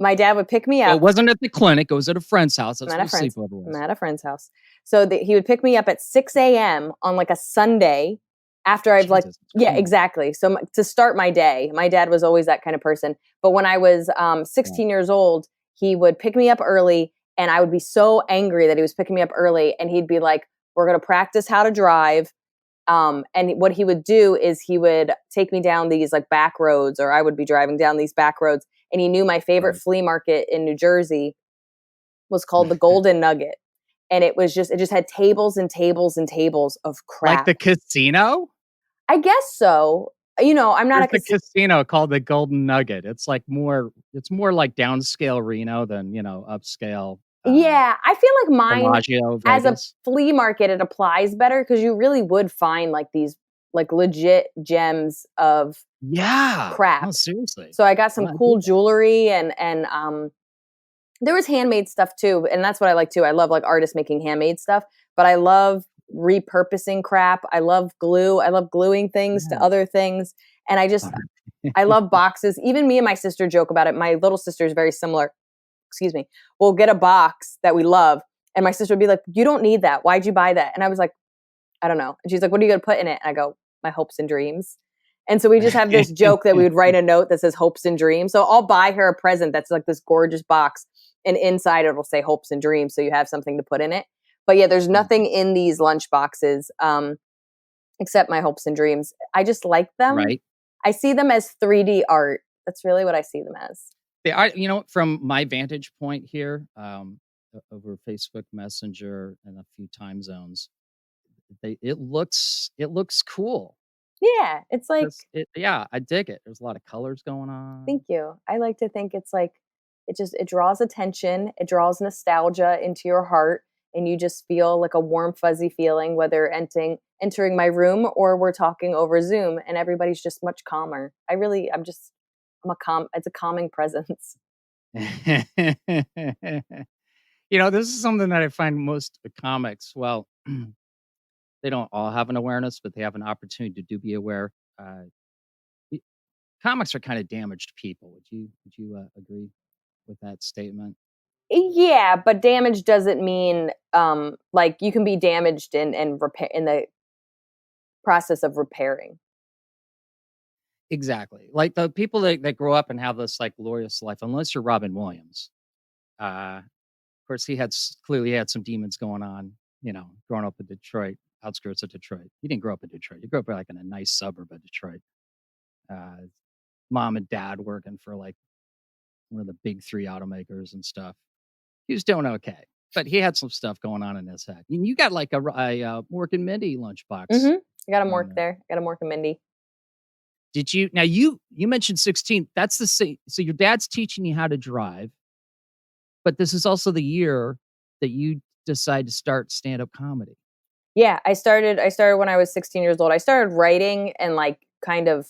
my dad would pick me up. So it wasn't at the clinic. It was at a friend's house. That's what a sleepover was. I'm at a friend's house. So he would pick me up at 6 a.m. on like a Sunday after I've exactly. So to start my day, my dad was always that kind of person. But when I was 16 years old, he would pick me up early and I would be so angry that he was picking me up early. And he'd be like, we're going to practice how to drive. And what he would do is he would take me down these like back roads, or I would be driving down these back roads. And he knew my favorite flea market in New Jersey was called the Golden Nugget. And it just had tables and tables and tables of crap. Like the casino? I guess so. I'm not a casino called the Golden Nugget. It's more like downscale Reno than, upscale. Yeah, I feel like mine Bellagio, as a flea market, it applies better because you really would find like these like legit gems of crap. No, seriously. So I got some cool jewelry and there was handmade stuff too, and that's what I like too. I love like artists making handmade stuff, but I love repurposing crap. I love glue. I love gluing things to other things, and I love boxes. Even me and my sister joke about it. My little sister is very similar. Excuse me. We'll get a box that we love, and my sister would be like, "You don't need that. Why'd you buy that?" And I was like, "I don't know." And she's like, "What are you going to put in it?" And I go, "My hopes and dreams." And so we just have this joke that we would write a note that says hopes and dreams. So I'll buy her a present that's like this gorgeous box, and inside it will say hopes and dreams. So you have something to put in it. But yeah, there's nothing in these lunch boxes except my hopes and dreams. I just like them. Right. I see them as 3D art. That's really what I see them as. They are, from my vantage point here, over Facebook Messenger and a few time zones, it looks cool. Yeah, it's like I dig it. There's a lot of colors going on. Thank you. I like to think it's like it draws attention, it draws nostalgia into your heart, and you just feel like a warm fuzzy feeling whether entering my room or we're talking over Zoom, and everybody's just much calmer. I'm just it's a calming presence. This is something that I find most comics, well, they don't all have an awareness, but they have an opportunity to be aware. Y- Comics are kind of damaged people. Would you agree with that statement? Yeah, but damage doesn't mean like you can be damaged and repair in the process of repairing. Exactly. Like the people that grow up and have this like glorious life, unless you're Robin Williams. Of course, he clearly had some demons going on, growing up in Detroit, outskirts of Detroit. He didn't grow up in Detroit. He grew up like in a nice suburb of Detroit. Mom and dad working for like one of the big three automakers and stuff. He was doing okay, but he had some stuff going on in his head. And you got like a Mork and Mindy lunchbox. I got a Mork there. I got a Mork and Mindy. Did you? Now you mentioned 16. That's the same. So your dad's teaching you how to drive, but this is also the year that you decide to start stand-up comedy. Yeah, I started when I was 16 years old. I started writing and like kind of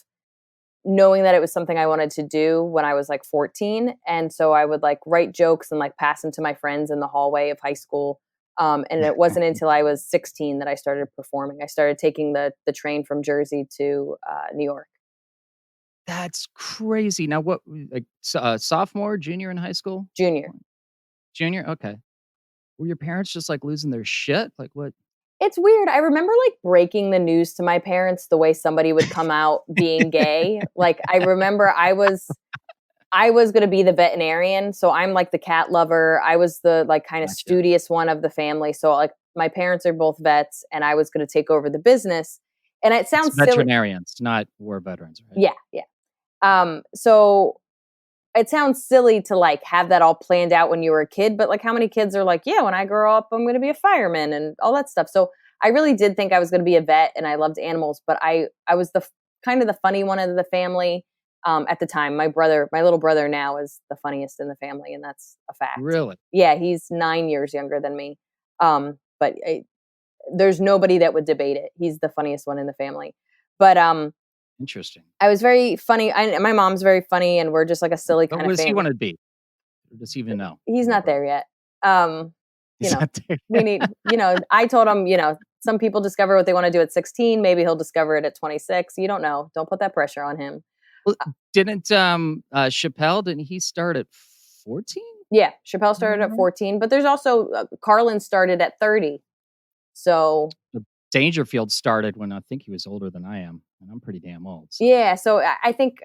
knowing that it was something I wanted to do when I was like 14. And so I would like write jokes and like pass them to my friends in the hallway of high school. And it wasn't until I was 16 that I started performing. I started taking the train from Jersey to New York. That's crazy. Now, what, like sophomore, junior in high school? Junior. Okay. Were your parents just like losing their shit? Like what? It's weird. I remember like breaking the news to my parents the way somebody would come out being gay. Like I remember I was going to be the veterinarian. So I'm like the cat lover. I was the like kind of studious one of the family. So like my parents are both vets and I was going to take over the business. And it sounds silly. Veterinarians, not war veterans, right? Yeah. Yeah. So it sounds silly to like have that all planned out when you were a kid, but like how many kids are like, yeah, when I grow up, I'm going to be a fireman and all that stuff. So I really did think I was going to be a vet and I loved animals, but I was the kind of the funny one of the family at the time. My little brother now is the funniest in the family, and that's a fact. Really? Yeah, he's 9 years younger than me. But there's nobody that would debate it. He's the funniest one in the family. But interesting. I was very funny. My mom's very funny, and we're just like a silly kind of family. What does he want to be? Or does he even know? He's not there yet. He's not there. We need, I told him, some people discover what they want to do at 16. Maybe he'll discover it at 26. You don't know. Don't put that pressure on him. Well, didn't Chappelle, didn't he start at 14? Yeah, Chappelle started at 14, but there's also Carlin started at 30. So Dangerfield started when I think he was older than I am, and I'm pretty damn old. So. Yeah, so I think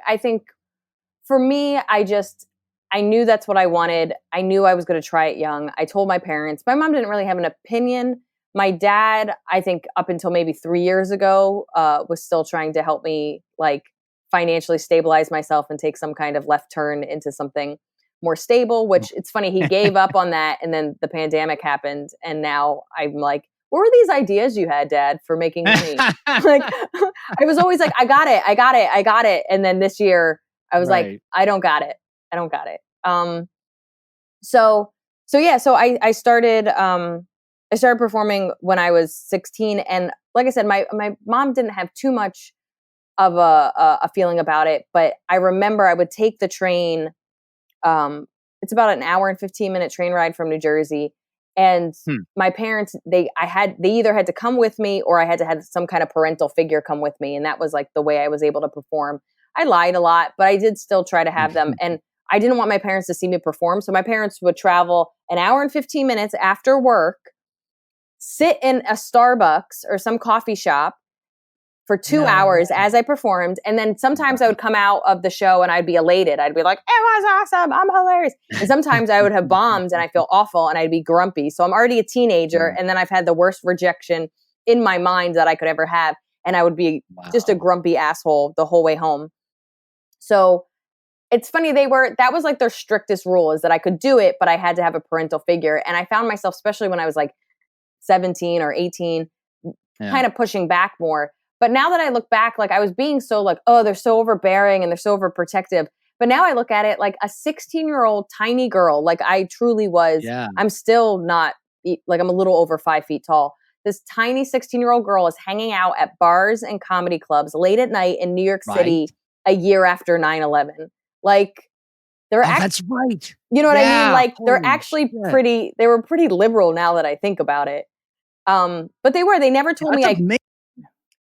for me, I knew that's what I wanted. I knew I was going to try it young. I told my parents. My mom didn't really have an opinion. My dad, I think up until maybe 3 years ago, was still trying to help me like financially stabilize myself and take some kind of left turn into something more stable, which it's funny, he gave up on that. And then the pandemic happened. And now I'm like, what were these ideas you had, Dad, for making money? Like, I was always like, I got it. And then this year I was like, I don't got it. So I started performing when I was 16. And like I said, my mom didn't have too much of a feeling about it, but I remember I would take the train. It's about an hour and 15-minute train ride from New Jersey. And my parents, they either had to come with me or I had to have some kind of parental figure come with me. And that was like the way I was able to perform. I lied a lot, but I did still try to have them. And I didn't want my parents to see me perform. So my parents would travel an hour and 15 minutes after work, sit in a Starbucks or some coffee shop for 2 hours as I performed. And then sometimes I would come out of the show and I'd be elated. I'd be like, it was awesome. I'm hilarious. And sometimes I would have bombed and I feel awful and I'd be grumpy. So I'm already a teenager. And then I've had the worst rejection in my mind that I could ever have. And I would be just a grumpy asshole the whole way home. So it's funny, that was like their strictest rule, is that I could do it, but I had to have a parental figure. And I found myself, especially when I was like 17 or 18, kind of pushing back more. But now that I look back, like I was being so like, oh, they're so overbearing and they're so overprotective. But now I look at it like a 16-year-old tiny girl, like I truly was. Yeah. I'm still not, like I'm a little over 5 feet tall. This tiny 16-year-old girl is hanging out at bars and comedy clubs late at night in New York City a year after 9/11. Like they're that's right. you know what I mean? Like they're Holy actually shit. they were pretty liberal now that I think about it. But they never told me That's amazing.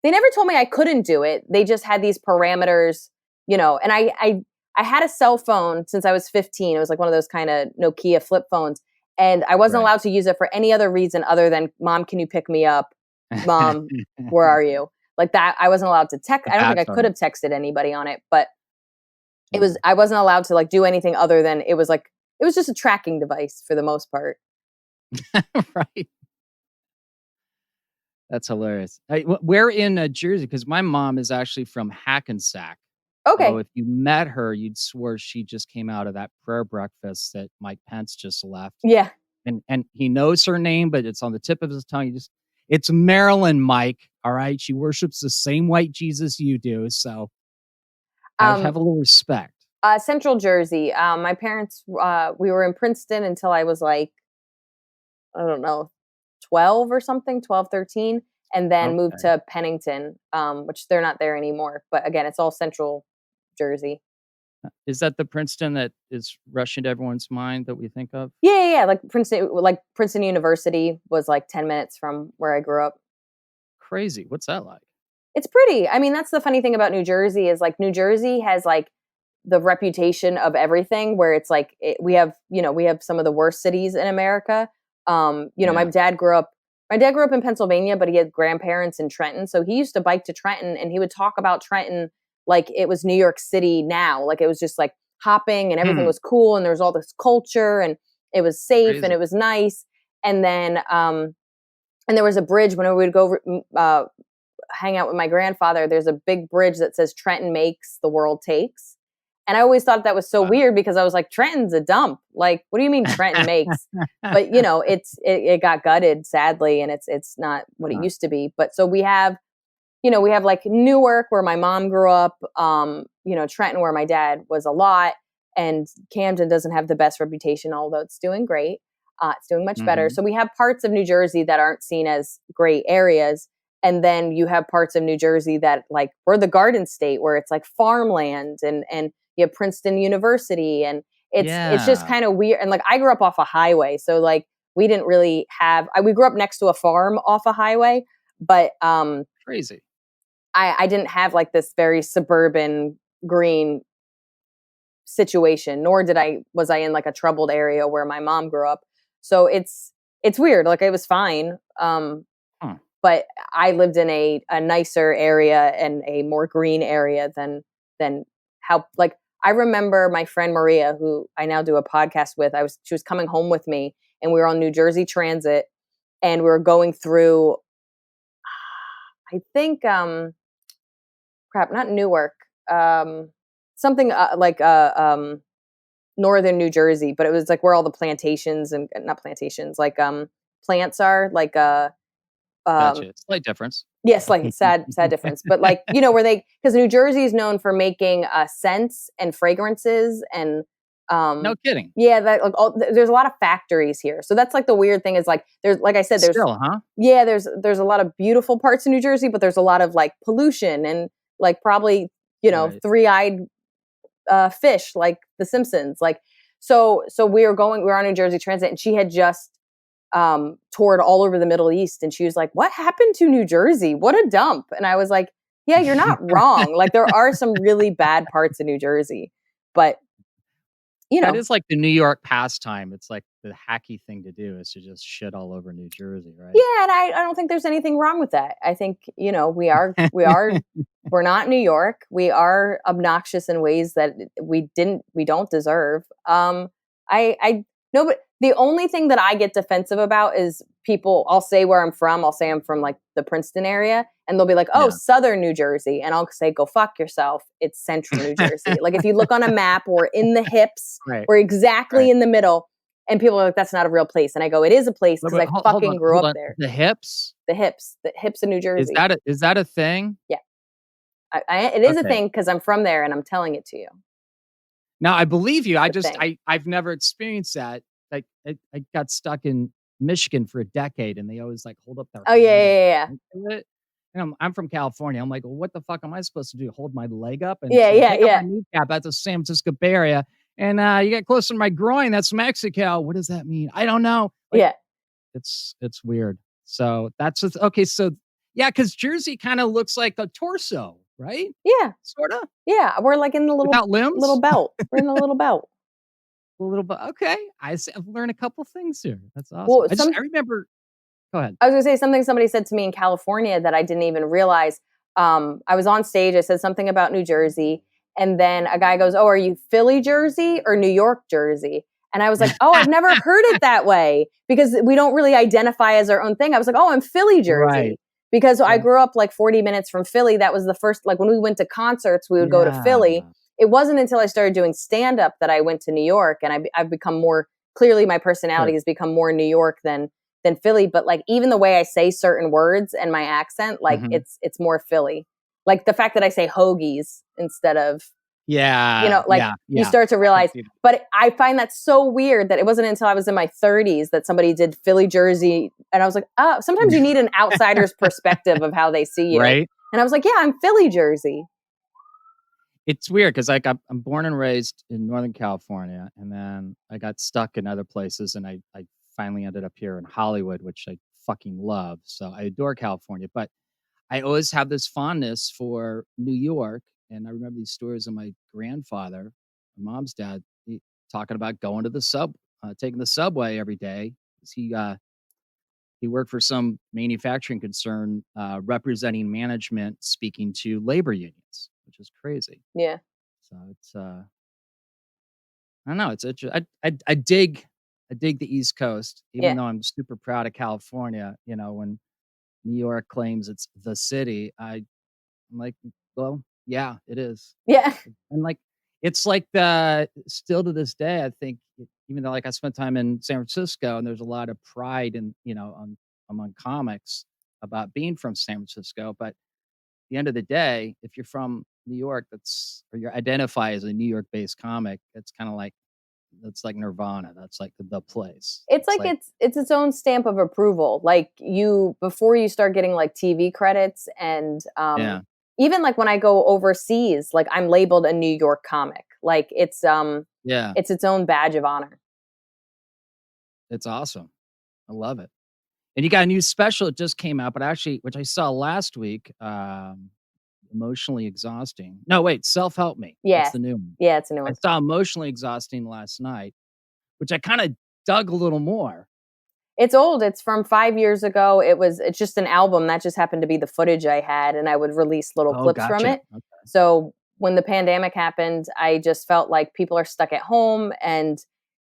they never told me I couldn't do it. They just had these parameters, you know, and I had a cell phone since I was 15. It was like one of those kind of Nokia flip phones. And I wasn't allowed to use it for any other reason other than, Mom, can you pick me up? Mom, where are you? Like that. I wasn't allowed to text. I don't think I could have texted anybody on it, but I wasn't allowed to like do anything other than it was just a tracking device for the most part. Right. That's hilarious. Where in Jersey? Because my mom is actually from Hackensack. Okay. So if you met her, you'd swear she just came out of that prayer breakfast that Mike Pence just left. Yeah. And he knows her name, but it's on the tip of his tongue. It's Marilyn, Mike. All right. She worships the same white Jesus you do. So have a little respect. Central Jersey. My parents, we were in Princeton until I was like, I don't know, 12 or something, 12, 13, and then moved to Pennington, which they're not there anymore. But again, it's all Central Jersey. Is that the Princeton that is rushing to everyone's mind that we think of? Yeah. Like Princeton University was like 10 minutes from where I grew up. Crazy. What's that like? It's pretty. I mean, that's the funny thing about New Jersey is like New Jersey has like the reputation of everything where it's like we have some of the worst cities in America. My dad grew up in Pennsylvania, but he had grandparents in Trenton. So he used to bike to Trenton and he would talk about Trenton like it was New York City now. Like it was just like hopping and everything was cool and there was all this culture and it was safe and it was nice. And then and there was a bridge whenever we would go hang out with my grandfather. There's a big bridge that says Trenton makes, the world takes. And I always thought that was so weird because I was like, Trenton's a dump. Like, what do you mean Trenton makes? But it got gutted sadly, and it's not what it used to be. But so we have like Newark where my mom grew up, Trenton where my dad was a lot, and Camden doesn't have the best reputation, although it's doing great. It's doing much better. So we have parts of New Jersey that aren't seen as great areas. And then you have parts of New Jersey that like we're the Garden State where it's like farmland and you have Princeton University and it's just kind of weird. And like I grew up off a highway. So like we didn't really have we grew up next to a farm off a highway, but crazy. I didn't have like this very suburban green situation, nor was I in like a troubled area where my mom grew up. So it's weird. Like it was fine. But I lived in a nicer area and a more green area than how, like, I remember my friend Maria, who I now do a podcast with, she was coming home with me and we were on New Jersey Transit and we were going through, I think, not Newark, something like northern New Jersey, but it was like where all the plantations and not plantations, like plants are, like gotcha. Slight difference. Yeah, slightly sad difference. But like, because New Jersey is known for making scents and fragrances and no kidding. Yeah, that like there's a lot of factories here. So that's like the weird thing is like there's like I said, there's still, huh? Yeah, there's a lot of beautiful parts of New Jersey, but there's a lot of like pollution and like probably, three-eyed fish like The Simpsons. Like so we were on New Jersey Transit and she had just toured all over the Middle East. And she was like, what happened to New Jersey? What a dump. And I was like, yeah, you're not wrong. Like there are some really bad parts of New Jersey, but that is like the New York pastime. It's like the hacky thing to do is to just shit all over New Jersey, right? Yeah. And I don't think there's anything wrong with that. I think, we're not New York. We are obnoxious in ways that we don't deserve. No, but the only thing that I get defensive about is people, I'll say where I'm from. I'll say I'm from like the Princeton area and they'll be like, oh, Southern New Jersey. And I'll say, go fuck yourself. It's Central New Jersey. Like if you look on a map, we're in the hips. Right. We're exactly in the middle. And people are like, that's not a real place. And I go, it is a place because I fucking grew up there. The hips? The hips of New Jersey. Is that a thing? Yeah. It is a thing because I'm from there and I'm telling it to you. Now, I believe you. I've never experienced that. Like I got stuck in Michigan for a decade and they always like hold up their yeah. And I'm from California. I'm like, well, what the fuck am I supposed to do? Hold my leg up and Yeah, say, yeah, take out yeah. my kneecap at the San Francisco Bay Area. And you get close to my groin. That's Mexico. What does that mean? I don't know. Like, Yeah. it's weird. So that's just, okay. So yeah, because Jersey kind of looks like a torso, right? Yeah. Sort of. Yeah. We're like in the Without limbs? little belt. We're in a little belt. A little bit. Okay. I've learned a couple things here. That's awesome. Well, I remember. Go ahead. I was gonna say something somebody said to me in California that I didn't even realize. I was on stage. I said something about New Jersey, and then a guy goes, "Oh, are you Philly Jersey or New York Jersey?" And I was like, "Oh, I've never heard it that way because we don't really identify as our own thing." I was like, "Oh, I'm Philly Jersey." Right. Because I Yeah. grew up like 40 minutes from Philly. That was the first, like when we went to concerts, we would go to Philly. Yeah. It wasn't until I started doing stand up that I went to New York, and I've become more, clearly my personality Sure. has become more New York than Philly. But like even the way I say certain words and my accent, like Mhm. it's more Philly. Like the fact that I say hoagies instead of, Yeah. like Yeah. you start to realize. see that. But I find that so weird that it wasn't until I was in my 30s that somebody did Philly Jersey, and I was like, oh, sometimes you need an outsider's perspective of how they see you. Right. And I was like, yeah, I'm Philly Jersey. It's weird because like I'm born and raised in Northern California, and then I got stuck in other places, and I finally ended up here in Hollywood, which I fucking love. So I adore California, but I always have this fondness for New York. And I remember these stories of my grandfather, my mom's dad, talking about going to the taking the subway every day. 'Cause he worked for some manufacturing concern, representing management, speaking to labor unions, which is crazy. Yeah. So it's I don't know. I dig the East Coast, even though I'm super proud of California. You know, when New York claims it's the city, I'm like, well, yeah, it is. Yeah. And like, it's like the still to this day, I think, even though like I spent time in San Francisco, and there's a lot of pride in, among comics about being from San Francisco, but at the end of the day, if you're from New York, or you identify as a New York-based comic, it's kind of like that's like Nirvana. That's like the place. It's like it's its own stamp of approval. Like you, before you start getting like TV credits and Yeah. even like when I go overseas, like I'm labeled a New York comic. Like it's Yeah, it's its own badge of honor. it's awesome. I love it. And you got a new special that just came out, but actually, which I saw last week, Emotionally Exhausting. No, wait, Self-Help Me. Yeah. That's the new one. Yeah, it's a new I one. saw Emotionally Exhausting last night, which I kind of dug a little more. It's old. It's from 5 years ago. It's just an album. That just happened to be the footage I had, and I would release little Oh, clips from gotcha. it. Okay. So when the pandemic happened, I just felt like people are stuck at home, and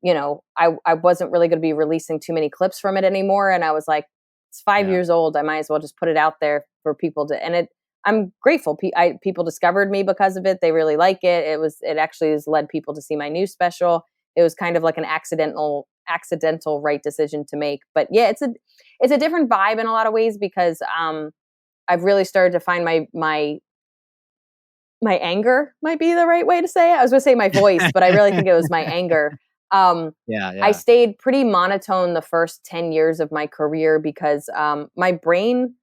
I wasn't really going to be releasing too many clips from it anymore. And I was like, it's 5 Yeah. years old. I might as well just put it out there for people to. And I'm grateful. People discovered me because of it. They really like it. It actually has led people to see my new special. It was kind of like an accidental right decision to make. But yeah, it's a different vibe in a lot of ways because I've really started to find my anger might be the right way to say it. I was going to say my voice, but I really think it was my anger. Yeah. I stayed pretty monotone the first 10 years of my career because my brain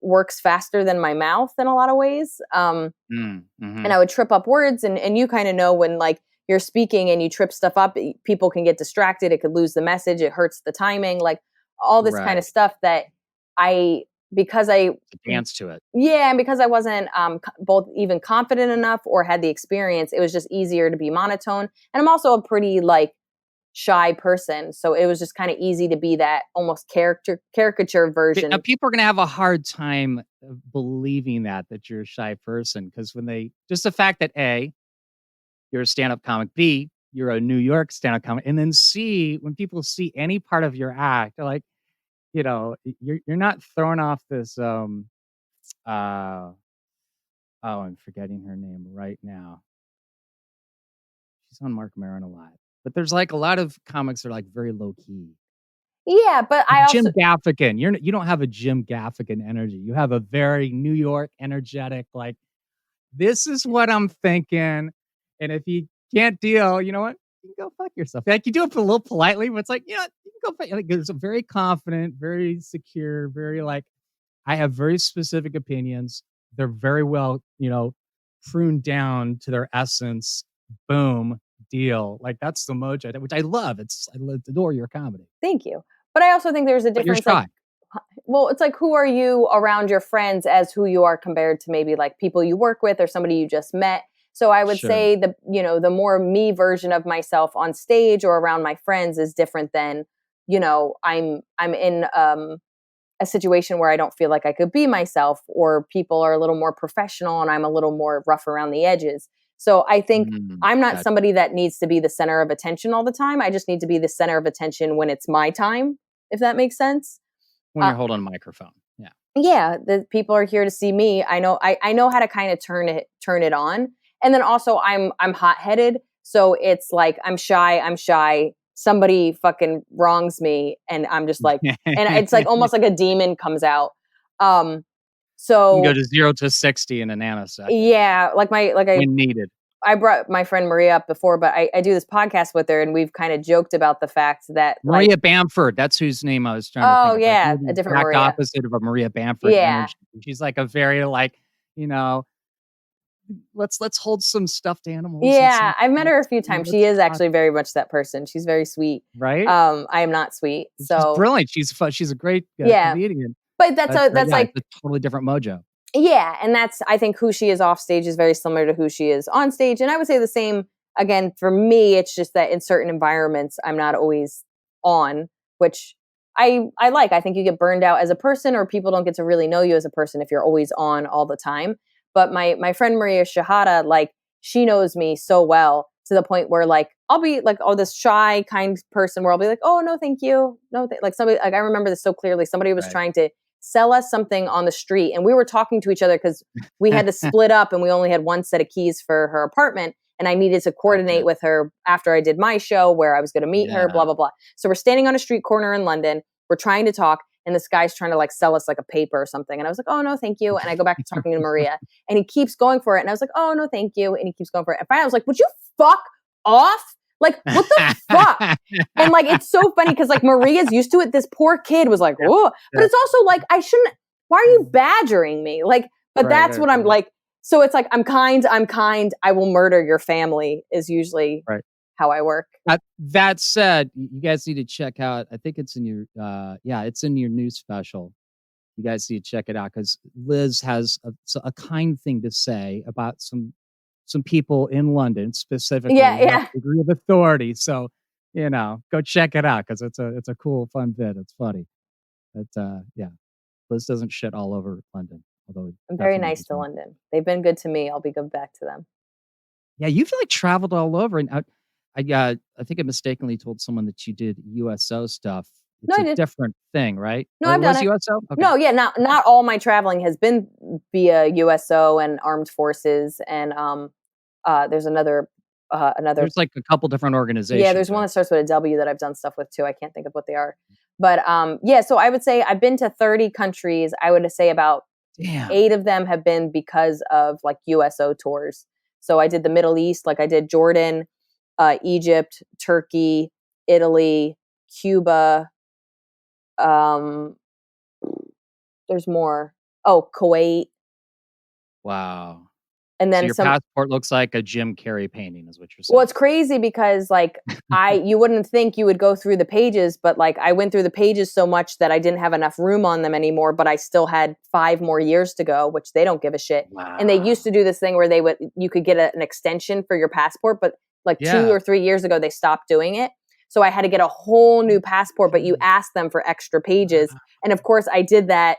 works faster than my mouth in a lot of ways. Mhm. And I would trip up words, and you kind of know when like you're speaking and you trip stuff up, people can get distracted. It could lose the message. It hurts the timing, like all this kind Right. of stuff that because I Dance to it. yeah, and because I wasn't both even confident enough or had the experience, it was just easier to be monotone. And I'm also a pretty like shy person, so it was just kind of easy to be that almost caricature version. Now, people are going to have a hard time believing that you're a shy person, because just the fact that A, you're a stand-up comic, B, you're a New York stand-up comic, and then C, when people see any part of your act, they're like, you're not throwing off this I'm forgetting her name right now. She's on Mark Maron a lot. But there's like a lot of comics that are like very low key. Yeah, but I Jim also Gaffigan. You don't have a Jim Gaffigan energy. You have a very New York energetic, like, this is what I'm thinking. And if you can't deal, you know what? You can go fuck yourself. Like, you do it a little politely, but it's like, you can go fuck. Like, it's very confident, very secure, very like, I have very specific opinions. They're very well, pruned down to their essence. Boom, deal. Like that's the mojo, which I love. Adore your comedy. Thank you. But I also think there's a But you're difference. shy. Like, well, it's like, who are you around your friends as who you are compared to maybe like people you work with or somebody you just met. So I would say the more me version of myself on stage or around my friends is different than, I'm in a situation where I don't feel like I could be myself, or people are a little more professional and I'm a little more rough around the edges. So I think I'm not somebody that needs to be the center of attention all the time. I just need to be the center of attention when it's my time, if that makes sense. When you're holding a microphone. Yeah. Yeah. The people are here to see me. I know how to kind of turn it on. And then also I'm hot-headed. So it's like, I'm shy. Somebody fucking wrongs me and I'm just like, and it's like almost like a demon comes out. So you can go to 0 to 60 in a nanosecond. Yeah. When needed. I brought my friend Maria up before, but I do this podcast with her and we've kind of joked about the fact that Maria Bamford, that's whose name I was trying to think of. Yeah. A different Maria. Opposite of a Maria Bamford. Yeah. Energy. She's like a very let's hold some stuffed animals. Yeah. I've met her a few times. She is actually very much that person. She's very sweet. Right. I am not sweet. So she's brilliant. She's fun. She's a great comedian. But that's like a totally different mojo. Yeah. And I think who she is off stage is very similar to who she is on stage. And I would say the same, again, for me, it's just that in certain environments, I'm not always on, which I like. I think you get burned out as a person, or people don't get to really know you as a person if you're always on all the time. But my friend Maria Shahada, like, she knows me so well to the point where like, I'll be like, this shy kind person where I'll be like, oh, no, thank you. No, like somebody, like I remember this so clearly. Somebody was trying to sell us something on the street. And we were talking to each other because we had to split up and we only had one set of keys for her apartment. And I needed to coordinate with her after I did my show where I was going to meet her, blah, blah, blah. So we're standing on a street corner in London. We're trying to talk. And this guy's trying to like sell us like a paper or something. And I was like, oh, no, thank you. And I go back to talking to Maria and he keeps going for it. And I was like, oh, no, thank you. And he keeps going for it. And finally I was like, would you fuck off? Like, what the fuck? And like, it's so funny because like Maria's used to it. This poor kid was like, oh, but it's also like, why are you badgering me? Like, but that's what I'm like. So it's like, I'm kind. I will murder your family is usually how I work. That said, you guys need to check out, I think it's in your, it's in your new special. You guys need to check it out because Liz has a kind thing to say about some people in London specifically. Degree of authority. So, go check it out because it's a cool, fun bit. It's funny. But Liz doesn't shit all over London. Although I'm very nice to London. They've been good to me. I'll be good back to them. Yeah, you've like traveled all over, and I think I mistakenly told someone that you did USO stuff. It's a different thing, right? No, I've done it. USO? Okay. No, yeah, not all my traveling has been via USO and armed forces, and there's another. There's like a couple different organizations. Yeah, there's one that starts with a W that I've done stuff with too. I can't think of what they are, but so I would say I've been to 30 countries. I would say about 8 of them have been because of like USO tours. So I did the Middle East, like I did Jordan, Egypt, Turkey, Italy, Cuba. There's more. Oh, Kuwait. Wow. And then so your passport looks like a Jim Carrey painting, is what you're saying. Well, it's crazy because like you wouldn't think you would go through the pages, but like I went through the pages so much that I didn't have enough room on them anymore, but I still had 5 more years to go, which they don't give a shit. Wow. And they used to do this thing where you could get an extension for your passport, but like 2 or 3 years ago, they stopped doing it. So I had to get a whole new passport, but you asked them for extra pages. And of course I did that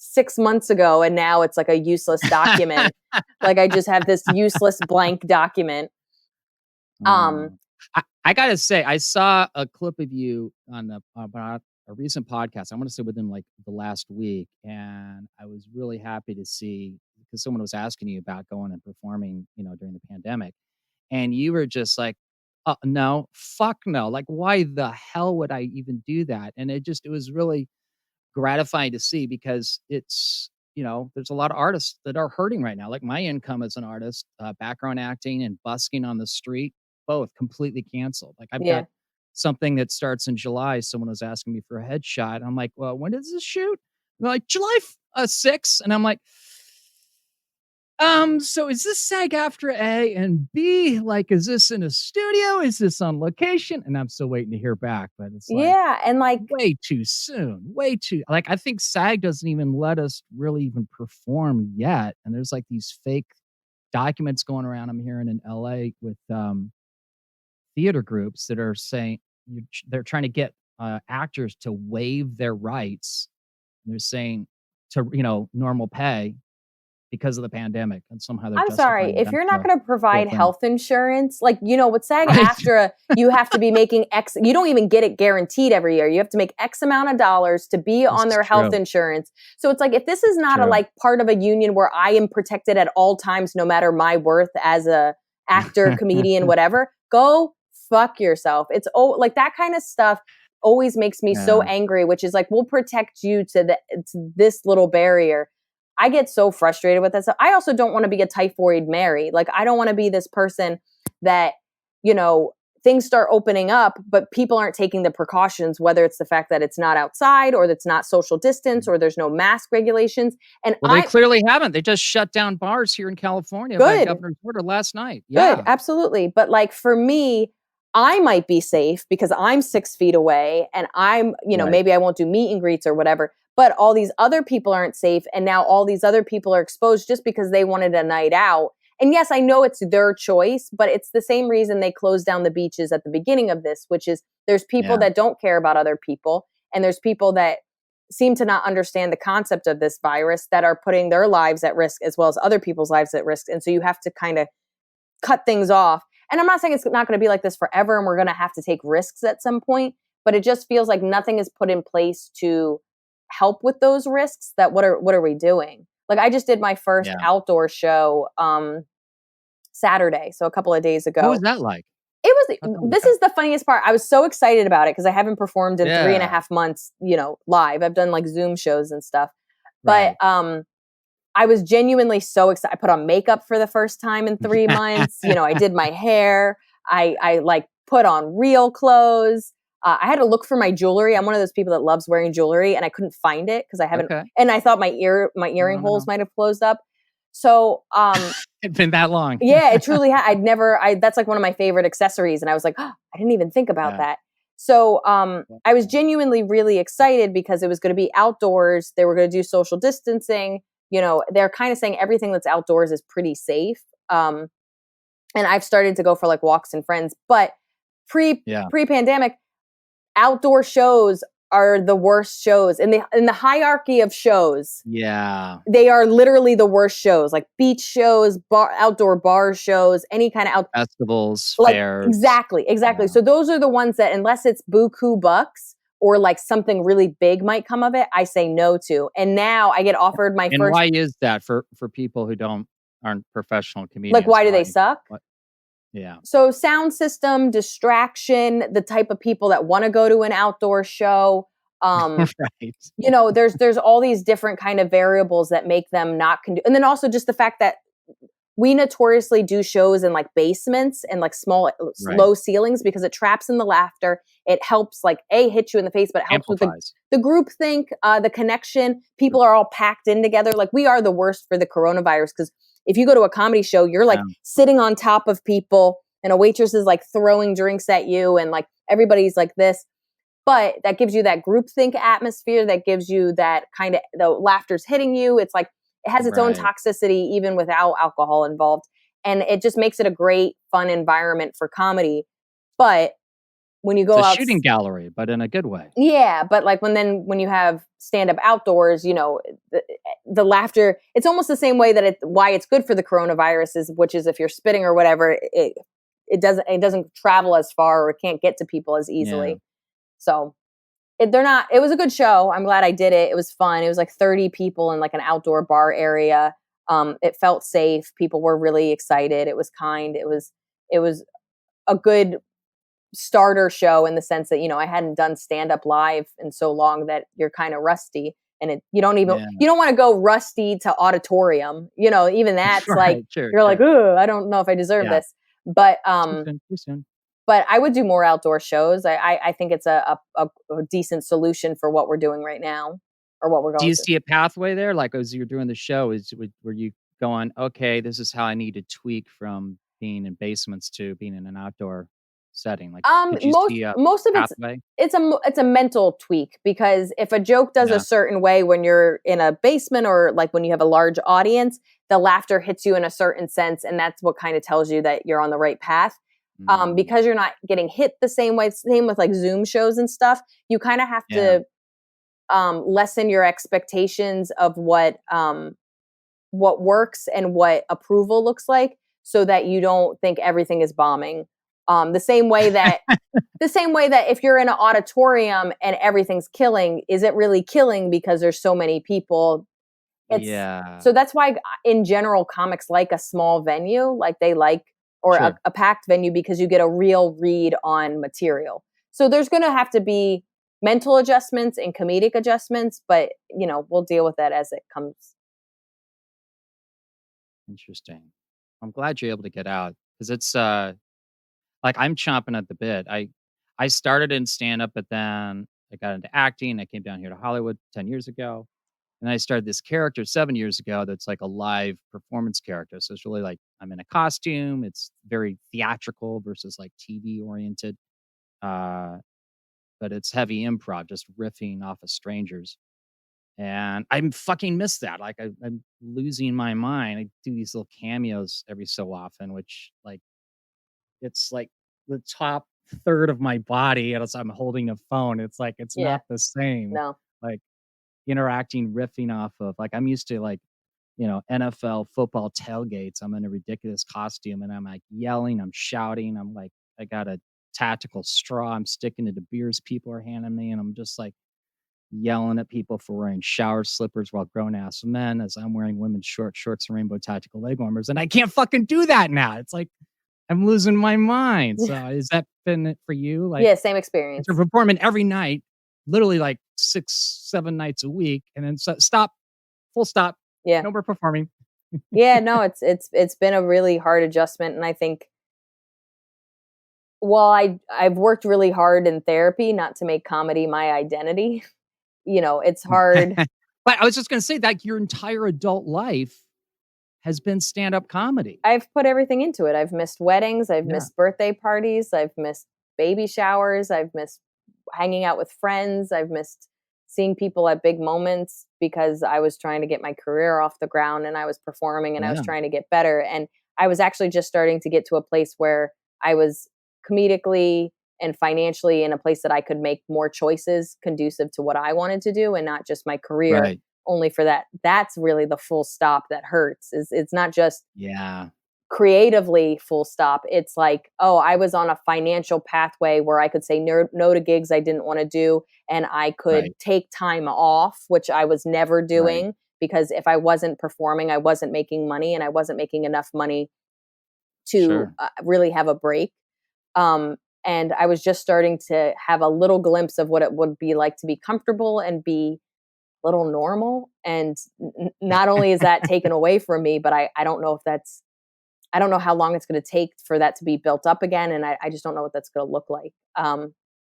6 months ago, and now it's like a useless document. Like I just have this useless blank document. I gotta say, I saw a clip of you on about a recent podcast. I want to say within like the last week, and I was really happy to see because someone was asking you about going and performing, during the pandemic, and you were just like, "No, fuck no! Like, why the hell would I even do that?" And it was really gratifying to see because it's there's a lot of artists that are hurting right now. Like my income as an artist, background acting and busking on the street, both completely canceled. Like I've got something that starts in July. Someone was asking me for a headshot. I'm like, well, when does this shoot? They're like, July 6th. And I'm like, so is this SAG after A and B? Like, is this in a studio? Is this on location? And I'm still waiting to hear back, but it's like, Yeah, and like way too soon. Way too, like, I think SAG doesn't even let us really even perform yet. And there's like these fake documents going around I'm hearing in LA with theater groups that are saying they're trying to get actors to waive their rights. They're saying to, normal pay because of the pandemic, and somehow they're I'm sorry, justifying if them you're not to going to provide them. health insurance, like, with SAG Right. after you have to be making X, you don't even get it guaranteed every year. You have to make X amount of dollars to be This on is their health true. insurance. So it's like, if this is not a True. like part of a union where I am protected at all times, no matter my worth as a actor, comedian, whatever, go fuck yourself. It's like that kind of stuff always makes me so Yeah. angry, which is like, we'll protect you to this little barrier. I get so frustrated with that stuff. I also don't want to be a typhoid Mary. Like, I don't want to be this person that, things start opening up, but people aren't taking the precautions, whether it's the fact that it's not outside or that's not social distance or there's no mask regulations. And Well, they clearly haven't. They just shut down bars here in California by Good. governor's order last night. Good, Yeah. absolutely. But like for me, I might be safe because I'm 6 feet away and I'm, Right. maybe I won't do meet and greets or whatever, but all these other people aren't safe. And now all these other people are exposed just because they wanted a night out. And yes, I know it's their choice, but it's the same reason they closed down the beaches at the beginning of this, which is there's people Yeah. that don't care about other people. And there's people that seem to not understand the concept of this virus that are putting their lives at risk as well as other people's lives at risk. And so you have to kind of cut things off. And I'm not saying it's not going to be like this forever and we're going to have to take risks at some point, but it just feels like nothing is put in place to help with those risks. That what are we doing? Like, I just did my first outdoor show Saturday, so a couple of days ago. What was that like? This is the funniest part. I was so excited about it because I haven't performed in 3.5 months, live. I've done like Zoom shows and stuff. But I was genuinely so excited. I put on makeup for the first time in 3 months. I did my hair. I like put on real clothes. I had to look for my jewelry. I'm one of those people that loves wearing jewelry, and I couldn't find it because I haven't. Okay. And I thought my earring holes might have closed up. So It's been that long. yeah, it truly had. That's like one of my favorite accessories, and I was like, oh, I didn't even think about that. So I was genuinely really excited because it was going to be outdoors. They were going to do social distancing. They're kind of saying everything that's outdoors is pretty safe. And I've started to go for like walks and friends, but pre-pandemic, outdoor shows are the worst shows in the hierarchy of shows. Yeah. They are literally the worst shows, like beach shows, outdoor bar shows, any kind of festivals, fairs. Exactly. Yeah. So those are the ones that, unless it's buku bucks or like something really big might come of it, I say no to. And now I get offered my and first. Why is that for people who aren't professional comedians? Like, why do they suck? What? Yeah. So sound system, distraction, the type of people that want to go to an outdoor show. Right. There's all these different kind of variables that make them not and then also just the fact that we notoriously do shows in like basements and like small, low ceilings because it traps in the laughter. It helps like hit you in the face, but it helps with the group think, the connection. People are all packed in together. Like, we are the worst for the coronavirus because if you go to a comedy show, you're like sitting on top of people and a waitress is like throwing drinks at you and like everybody's like this. But that gives you that groupthink atmosphere. That gives you that kind of, the laughter's hitting you. It's like, it has its own toxicity even without alcohol involved. And it just makes it a great, fun environment for comedy. But when you go it's a out, shooting gallery, but in a good way. Yeah. But like when you have stand up outdoors, the laughter, it's almost the same way that why it's good for the coronavirus is, which is if you're spitting or whatever, it doesn't travel as far or it can't get to people as easily. Yeah. So it was a good show. I'm glad I did it. It was fun. It was like 30 people in like an outdoor bar area. It felt safe. People were really excited. It was kind. It was a good starter show in the sense that, I hadn't done stand up live in so long that you're kind of rusty and you don't want to go rusty to auditorium, even that's you're like, ooh, I don't know if I deserve this, but, too soon. But I would do more outdoor shows. I think it's a decent solution for what we're doing right now. or what we're Do going you through. see a pathway there? Like, as you're doing the show, were you going, okay, this is how I need to tweak from being in basements to being in an outdoor setting? Like, could you see a Most of pathway? it's a mental tweak, because if a joke does a Yeah. certain way when you're in a basement, or like when you have a large audience, the laughter hits you in a certain sense, and that's what kind of tells you that you're on the right path. Because you're not getting hit the same way. Same with like Zoom shows and stuff. You kind of have Yeah. to lessen your expectations of what works and what approval looks like, so that you don't think everything is bombing. The same way that if you're in an auditorium and everything's killing, is it really killing because there's so many people? Yeah. So that's why in general comics like a small venue, like they like, or Sure. a packed venue, because you get a real read on material. So there's going to have to be mental adjustments and comedic adjustments, but we'll deal with that as it comes. Interesting. I'm glad you're able to get out, because it's like I'm chomping at the bit. I started in stand up, but then I got into acting. I came down here to Hollywood 10 years ago. And I started this character 7 years ago that's like a live performance character. So it's really like I'm in a costume. It's very theatrical versus like TV oriented. Uh, but it's heavy improv, just riffing off of strangers. And I fucking miss that. Like I'm losing my mind. I do these little cameos every so often, which like it's like the top third of my body as I'm holding a phone. It's like it's Yeah. not the same. No. Like interacting, riffing off of, like, I'm used to like, NFL football tailgates. I'm in a ridiculous costume and I'm like yelling, I'm shouting, I'm like, I got a tactical straw, I'm sticking to the beers people are handing me, and I'm just like yelling at people for wearing shower slippers while grown ass men as I'm wearing women's shorts and rainbow tactical leg warmers. And I can't fucking do that now. It's like I'm losing my mind. So has that been it for you? Like, Yeah, same experience. you're performing every night, literally like 6-7 nights a week, and then stop, full stop. Yeah. No more performing. Yeah, no, it's been a really hard adjustment, and I think, well, I've worked really hard in therapy not to make comedy my identity. It's hard. But I was just gonna say that your entire adult life has been stand-up comedy. I've put everything into it. I've missed weddings, I've Yeah. missed birthday parties, I've missed baby showers, I've missed hanging out with friends, I've missed seeing people at big moments, because I was trying to get my career off the ground, and I was performing, and I was Yeah. trying to get better, and I was actually just starting to get to a place where I was comedically and financially in a place that I could make more choices conducive to what I wanted to do, and not just my career. Right. Only for that. That's really the full stop that hurts. It's not just Yeah. creatively full stop. It's like, oh, I was on a financial pathway where I could say no to gigs I didn't want to do, and I could Right. take time off, which I was never Right. doing, because if I wasn't performing, I wasn't making money, and I wasn't making enough money to Sure. really have a break. And I was just starting to have a little glimpse of what it would be like to be comfortable and be little normal. And not only is that taken away from me, but I don't know if I don't know how long it's going to take for that to be built up again. And I just don't know what that's going to look like.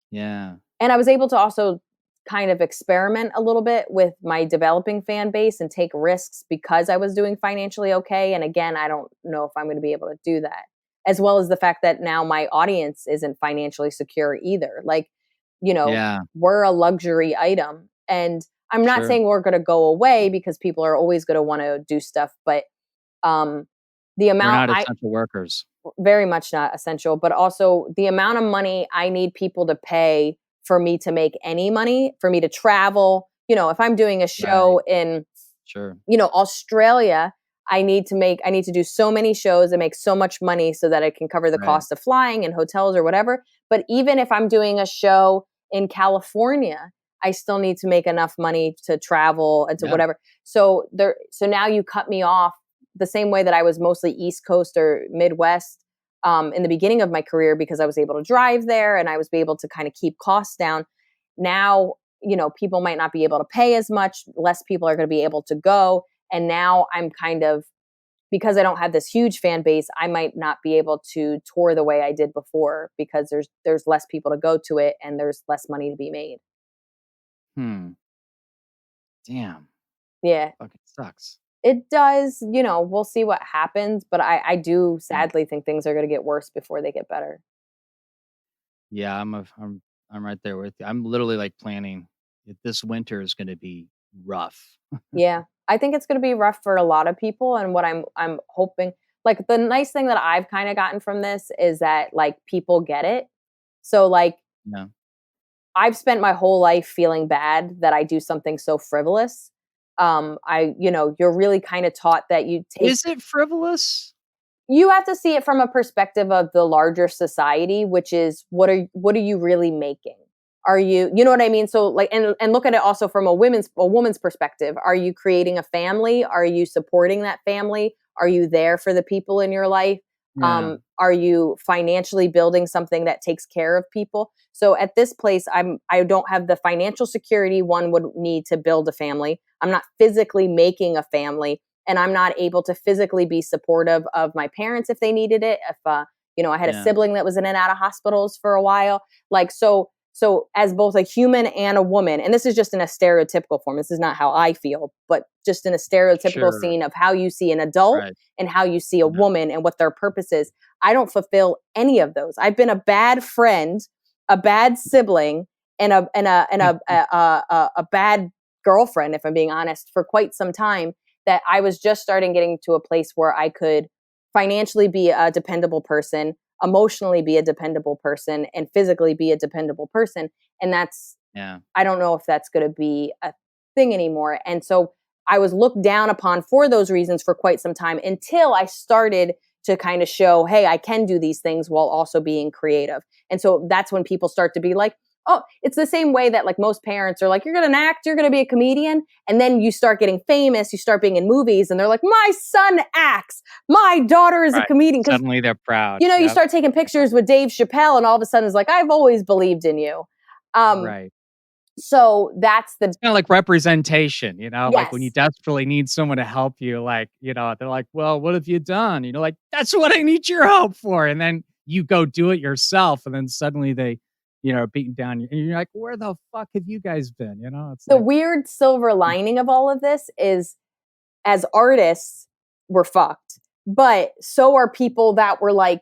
Yeah. And I was able to also kind of experiment a little bit with my developing fan base and take risks, because I was doing financially okay. And again, I don't know if I'm going to be able to do that, as well as the fact that now my audience isn't financially secure either. Like, Yeah. we're a luxury item, and I'm not Sure. saying we're going to go away, because people are always going to want to do stuff, but the We're amount not essential workers. very much not essential, but also the amount of money I need people to pay for me to make any money, for me to travel. If I'm doing a Right. show in, Sure. Australia, I need to do so many shows and make so much money so that I can cover the Right. cost of flying and hotels or whatever. But even if I'm doing a show in California, I still need to make enough money to travel and to Yeah. whatever. So now you cut me off the same way that I was mostly East Coast or Midwest in the beginning of my career, because I was able to drive there and I was able to kind of keep costs down. Now, people might not be able to pay as much. Less people are going to be able to go. And now I'm kind of, because I don't have this huge fan base, I might not be able to tour the way I did before, because there's less people to go to it and there's less money to be made. Damn, Yeah, fucking sucks. it does. We'll see what happens, but I do sadly think things are going to get worse before they get better. Yeah, I'm right there with you. I'm literally like planning that this winter is going to be rough. Yeah. I think it's going to be rough for a lot of people, and what I'm hoping, like, the nice thing that I've kind of gotten from this is that, like, people get it. So, like, Yeah. I've spent my whole life feeling bad that I do something so frivolous. You're really kind of taught that Is it frivolous? you have to see it from a perspective of the larger society, which is what are you really making? Are you know what I mean? So, like, and look at it also from a woman's perspective. Are you creating a family? Are you supporting that family? Are you there for the people in your life? Yeah. Are you financially building something that takes care of people? So at this place, I don't have the financial security one would need to build a family. I'm not physically making a family, and I'm not able to physically be supportive of my parents if they needed it. If I had a Yeah. sibling that was in and out of hospitals for a while, like, so as both a human and a woman, and this is just in a stereotypical form. This is not how I feel, but just in a stereotypical Sure. scene of how you see an adult Right. and how you see a Yeah. woman and what their purpose is. I don't fulfill any of those. I've been a bad friend, a bad sibling, and a bad girlfriend, if I'm being honest, for quite some time. That I was just starting getting to a place where I could financially be a dependable person, emotionally be a dependable person, and physically be a dependable person. And Yeah. I don't know if that's going to be a thing anymore. And so I was looked down upon for those reasons for quite some time until I started to kind of show, hey, I can do these things while also being creative. And so that's when people start to be like, oh, it's the same way that, like, most parents are like, you're going to act, you're going to be a comedian. And then you start getting famous, you start being in movies, and they're like, my son acts, my daughter is a Right. comedian. Because, Suddenly they're proud. you Yep. start taking pictures with Dave Chappelle, and all of a sudden it's like, I've always believed in you. Right. So that's It's kind of like representation, like when you yes. desperately need someone to help you, like, they're like, well, what have you done? Like, that's what I need your help for. And then you go do it yourself. And then suddenly they, are beating down you. And you're like, where the fuck have you guys been? It's The like, weird silver lining of all of this is, as artists, we're fucked. But so are people that were like,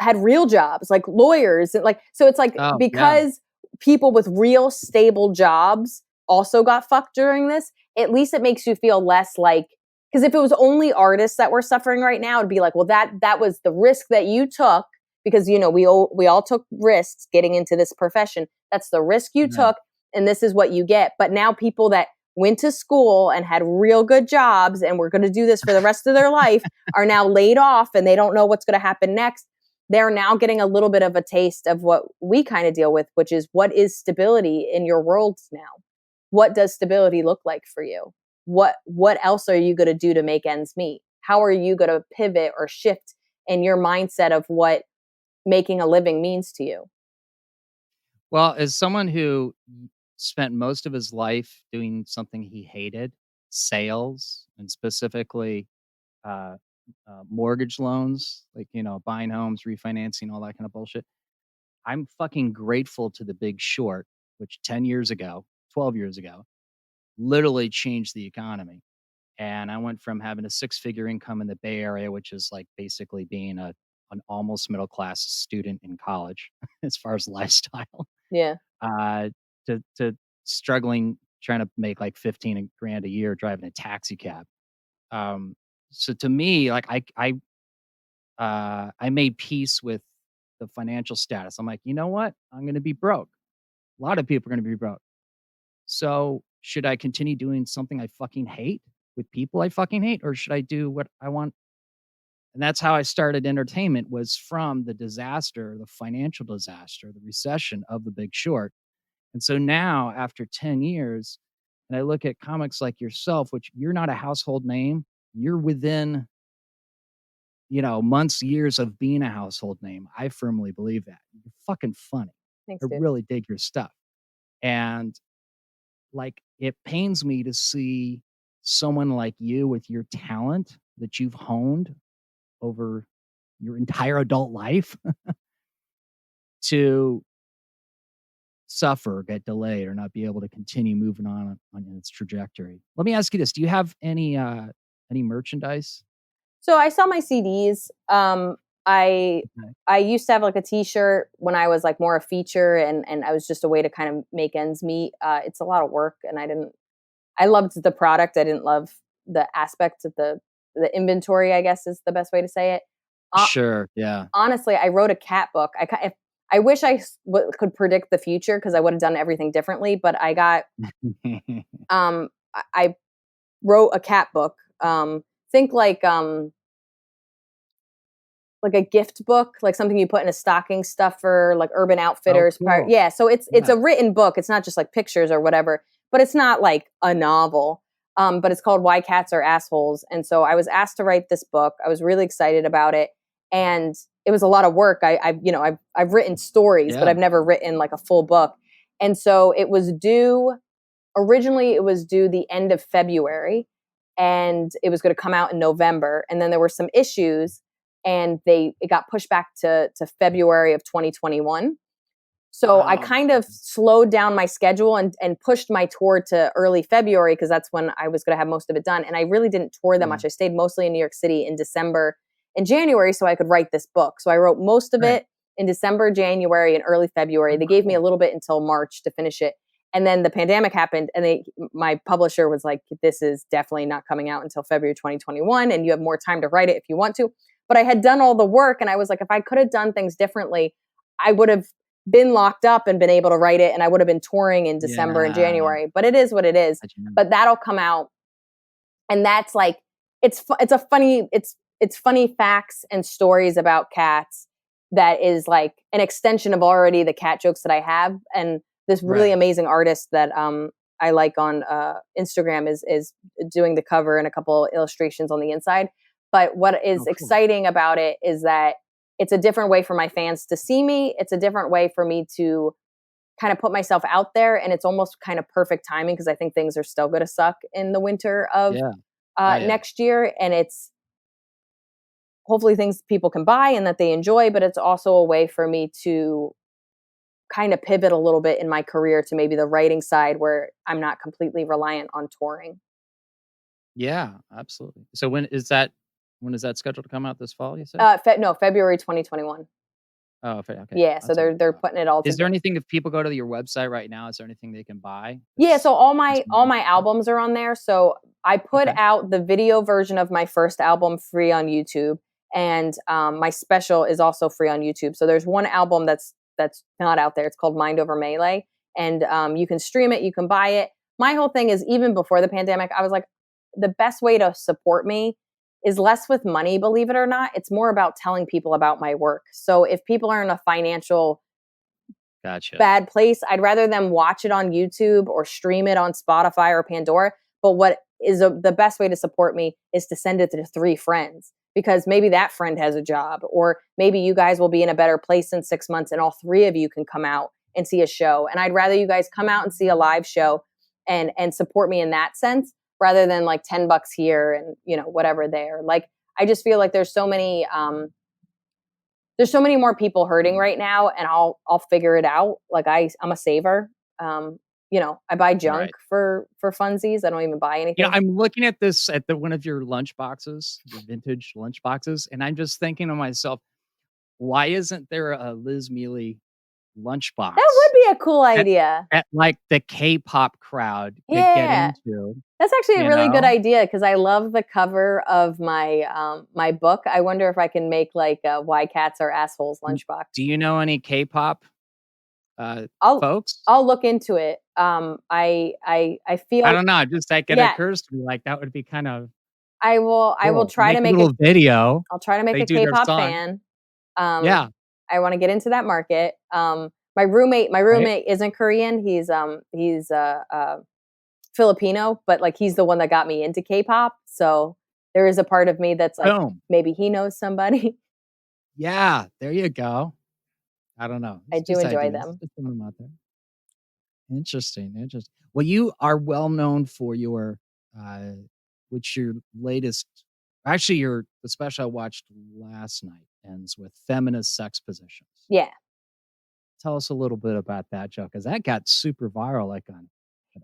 had real jobs, like lawyers. And, like, so it's like, oh, yeah. because people with real stable jobs also got fucked during this, at least it makes you feel less like, because if it was only artists that were suffering right now, it'd be like, well, that was the risk that you took, because we all took risks getting into this profession. That's the risk you Right. took, and this is what you get. But now people that went to school and had real good jobs and were going to do this for the rest of their life are now laid off, and they don't know what's going to happen next. They're now getting a little bit of a taste of what we kind of deal with, which is, what is stability in your world now? What does stability look like for you? What else are you going to do to make ends meet? How are you going to pivot or shift in your mindset of what making a living means to you? Well, as someone who spent most of his life doing something he hated, sales, and specifically uh, mortgage loans, like, buying homes, refinancing, all that kind of bullshit. I'm fucking grateful to The Big Short, which 10 years ago, 12 years ago, literally changed the economy. And I went from having a six-figure income in the Bay Area, which is like basically being an almost middle class student in college as far as lifestyle, Yeah. uh, to struggling trying to make like 15 grand a year driving a taxi cab. Um, so to me, like I made peace with the financial status. I'm like, you know what? I'm going to be broke. A lot of people are going to be broke. So should I continue doing something I fucking hate with people I fucking hate, or should I do what I want? And that's how I started entertainment, was from the disaster, the financial disaster, the recession of The Big Short. And so now, after 10 years, and I look at comics like yourself, which you're not a household name, you're within, months, years of being a household name. I firmly believe that. You're fucking funny. Thanks, I dude. really dig your stuff. And like, it pains me to see someone like you with your talent that you've honed over your entire adult life to suffer or get delayed or not be able to continue moving on its trajectory. Let me ask you this: do you have any merchandise? So I sell my CDs. I Okay. I used to have like a T-shirt when I was like more a feature, and I was just a way to kind of make ends meet. It's a lot of work, and I loved the product. I didn't love the aspect of the inventory, I guess is the best way to say it. Uh, Sure. Yeah. Honestly, I wrote a cat book. I wish could predict the future because I would have done everything differently. But I wrote a cat book. Think like a gift book, like something you put in a stocking stuffer, like Urban Oh, Outfitters. cool. Yeah, so it's Yeah. a written book. It's not just like pictures or whatever, but it's not like a novel. But it's called Why Cats Are Assholes. And so I was asked to write this book. I was really excited about it, and it was a lot of work. I've written stories, but Yeah. I've never written like a full book. And so it was due. Originally, it was due the end of February, and it was going to come out in November. And then there were some issues, and it got pushed back to February of 2021. So I Wow. kind of slowed down my schedule and pushed my tour to early February because that's when I was going to have most of it done. And I really didn't tour that Yeah. much. I stayed mostly in New York City in December and January so I could write this book. So I wrote most of Right. it in December, January, and early February. Oh, They gave me a cool. little bit until March to finish it. And then the pandemic happened, and my publisher was like, this is definitely not coming out until February 2021, and you have more time to write it if you want to. But I had done all the work, and I was like, if I could have done things differently, I would have been locked up and been able to write it, and I would have been touring in December and Yeah. January. But it is what it is. But that'll come out, and that's like it's funny facts and stories about cats that is like an extension of already the cat jokes that I have. And this really Right. amazing artist that I like on Instagram is doing the cover and a couple illustrations on the inside. But what is Oh, cool. exciting about it is that it's a different way for my fans to see me. It's a different way for me to kind of put myself out there, and it's almost kind of perfect timing because I think things are still going to suck in the winter of Yeah. Oh, yeah. next year, and it's hopefully things people can buy and that they enjoy, but it's also a way for me to kind of pivot a little bit in my career to maybe the writing side where I'm not completely reliant on touring. Yeah, absolutely. So when is that scheduled to come out this fall, you said? No, February 2021. Oh, okay. Yeah, so That's a they're putting it all Is there together. anything, if people go to your website right now, is there anything they can buy? Yeah, so all that's my albums are on there. So I put Okay. out the video version of my first album free on YouTube, and my special is also free on YouTube. So there's one album that's not out there. It's called Mind Over Melee, and you can stream it, you can buy it. My whole thing is, even before the pandemic, I was like, the best way to support me is less with money, believe it or not. It's more about telling people about my work. So if people are in a financial Gotcha. bad place, I'd rather them watch it on YouTube or stream it on Spotify or Pandora. But what is the best way to support me is to send it to 3 friends, because maybe that friend has a job, or maybe you guys will be in a better place in 6 months and all 3 of you can come out and see a show. And I'd rather you guys come out and see a live show and support me in that sense, rather than like $10 here and, whatever there. Like, I just feel like there's so many more people hurting right now, and I'll figure it out. Like, I'm a saver. I buy junk Right. for funsies. I don't even buy anything. I'm looking at this at one of your lunch boxes, your vintage lunch boxes, and I'm just thinking to myself, why isn't there a Liz Miele lunchbox That would be a cool idea. that like the K-pop crowd could get Yeah. into? That's actually a You really good know? idea, because I love the cover of my my book. I wonder if I can make like a Why Cats Are Assholes lunchbox. Do you know any K-pop I'll folks? I'll look into it. I feel I don't know. Just like it Yeah. occurs to me, like that would be kind of I will cool. try Make to a make little video. I'll try to make They a do their K-pop song. fan. Yeah. I want to get into that market. My roommate isn't Korean. He's Filipino, but like he's the one that got me into K-pop. So there is a part of me that's like, Boom. maybe he knows somebody. Yeah. There you go. I don't know. I It's do just enjoy ideas. them. Just throwing them out there. Interesting. Well, you are well known for your, which your latest, actually, the special I watched last night ends with Feminist Sex Positions. Yeah. tell us a little bit about that joke, because that got super viral, like on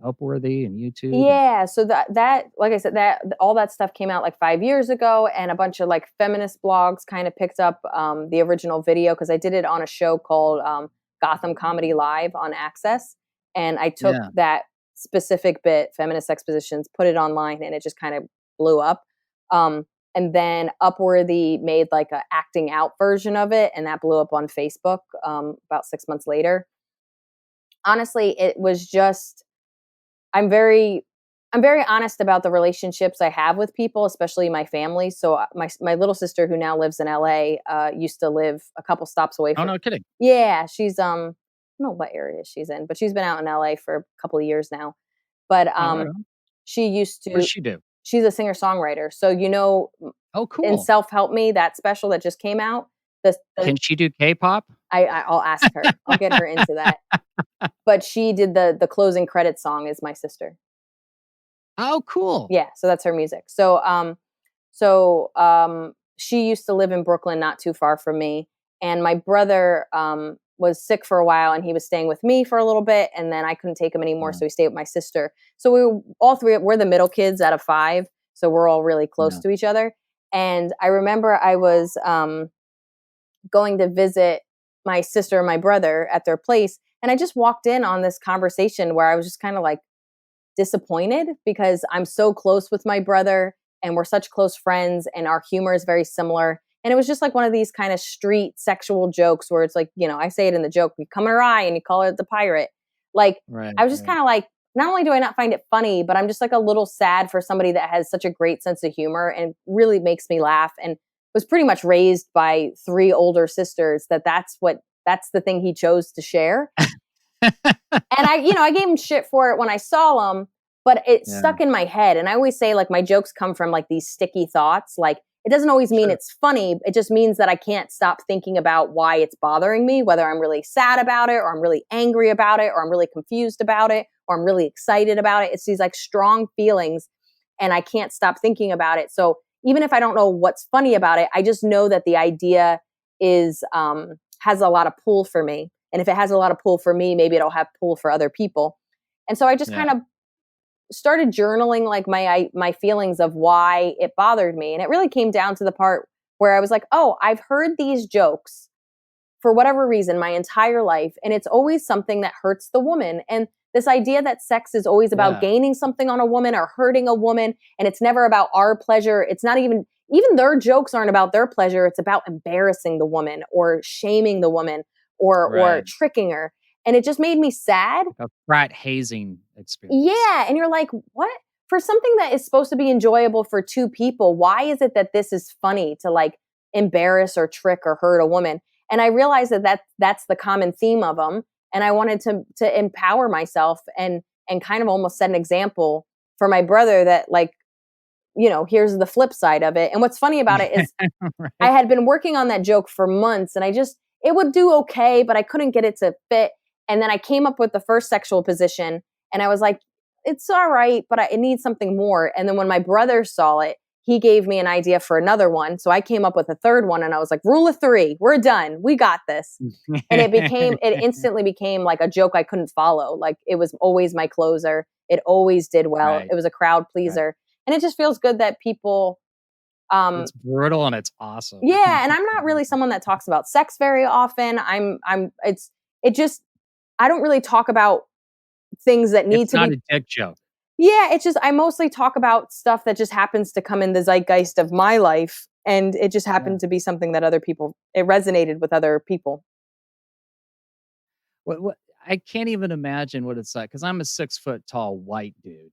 Upworthy and YouTube. Yeah, so that like I said, that all that stuff came out like 5 years ago, and a bunch of like feminist blogs kind of picked up the original video because I did it on a show called Gotham Comedy Live on Access, and I took that specific bit, Feminist Sex Positions, put it online, and it just kind of blew up. And then Upworthy made like a acting out version of it, and that blew up on Facebook about 6 months later. Honestly, it was just, I'm very honest about the relationships I have with people, especially my family. So my little sister, who now lives in LA, used to live a couple stops away Oh, from. no kidding. Yeah, she's I don't know what area she's in, but she's been out in LA for a couple of years now. But Oh, right on. she used What does to. she do? She's a singer-songwriter. So Oh, in cool. Self Help Me, that special that just came out, Can she do K-pop? I'll ask her. I'll get her into that. But she did the closing credits song is my sister. Oh, cool. Yeah, so that's her music. So she used to live in Brooklyn, not too far from me, and my brother was sick for a while, and he was staying with me for a little bit, and then I couldn't take him anymore, so he stayed with my sister. So we were all three. We're the middle kids out of 5, so we're all really close to each other. And I remember I was going to visit my sister and my brother at their place, and I just walked in on this conversation where I was just kind of like disappointed because I'm so close with my brother and we're such close friends and our humor is very similar. And it was just like one of these kind of street sexual jokes where it's like, I say it in the joke, you come in her eye and you call it the pirate. Like, I was just kind of like, not only do I not find it funny, but I'm just like a little sad for somebody that has such a great sense of humor and really makes me laugh, and was pretty much raised by 3 older sisters that's the thing he chose to share. And I gave him shit for it when I saw him, but it stuck in my head. And I always say, like, my jokes come from like these sticky thoughts. Like, it doesn't always mean it's funny. It just means that I can't stop thinking about why it's bothering me, whether I'm really sad about it or I'm really angry about it or I'm really confused about it or I'm really excited about it. It's these like strong feelings and I can't stop thinking about it. So even if I don't know what's funny about it, I just know that the idea is has a lot of pull for me. And if it has a lot of pull for me, maybe it'll have pull for other people. And so I just kind of started journaling like my feelings of why it bothered me. And it really came down to the part where I was like, oh, I've heard these jokes for whatever reason my entire life. And it's always something that hurts the woman. And this idea that sex is always about gaining something on a woman or hurting a woman. And it's never about our pleasure. It's not even their jokes aren't about their pleasure. It's about embarrassing the woman or shaming the woman or tricking her. And it just made me sad. A frat hazing experience. Yeah. And you're like, what? For something that is supposed to be enjoyable for 2 people, why is it that this is funny to like embarrass or trick or hurt a woman? And I realized that's the common theme of them. And I wanted to empower myself and kind of almost set an example for my brother that like, here's the flip side of it. And what's funny about it is I had been working on that joke for months and it would do okay, but I couldn't get it to fit. And then I came up with the first sexual position and I was like, it's all right, but it needs something more. And then when my brother saw it, he gave me an idea for another one. So I came up with a third one and I was like, rule of 3, we're done. We got this. And it instantly became like a joke I couldn't follow. Like it was always my closer. It always did well. It was a crowd pleaser. And it just feels good that people, it's brutal and it's awesome. Yeah. And I'm not really someone that talks about sex very often. I don't really talk about things that need it's to not be a dick joke. Yeah, it's just I mostly talk about stuff that just happens to come in the zeitgeist of my life, and it just happened to be something that it resonated with other people. What I can't even imagine what it's like because I'm a 6 foot tall white dude.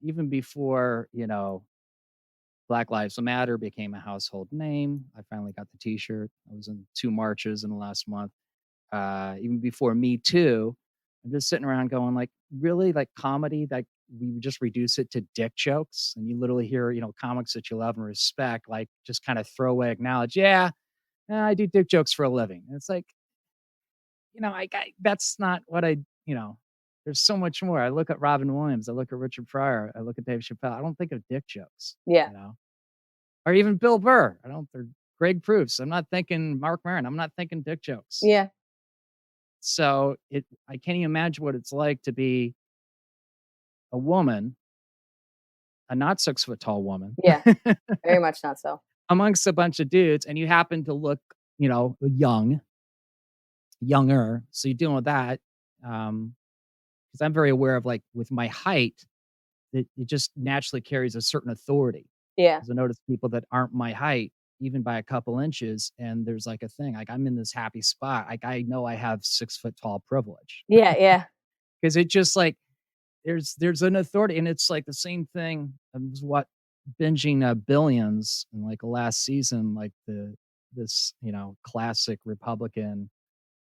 Even before Black Lives Matter became a household name, I finally got the T-shirt. I was in 2 marches in the last month. Even before Me Too, I'm just sitting around going like, really, like comedy, like we would just reduce it to dick jokes, and you literally hear comics that you love and respect, like just kind of throwaway acknowledge, I do dick jokes for a living. And it's like, that's not what there's so much more. I look at Robin Williams, I look at Richard Pryor, I look at Dave Chappelle. I don't think of dick jokes. Yeah. Or even Bill Burr. They're Greg Proops. I'm not thinking Mark Maron. I'm not thinking dick jokes. Yeah. So I can't even imagine what it's like to be a woman, a not 6 foot tall woman. Yeah. Very much not so. Amongst a bunch of dudes, and you happen to look, younger. So you're dealing with that. Because I'm very aware of, like, with my height, it just naturally carries a certain authority. Yeah. Because I notice people that aren't my height, even by a couple inches, and there's like a thing, like I'm in this happy spot. Like I know I have 6 foot tall privilege. Yeah. Yeah. Because it just like there's an authority, and it's like the same thing. I was binging Billions in like the last season, like this classic Republican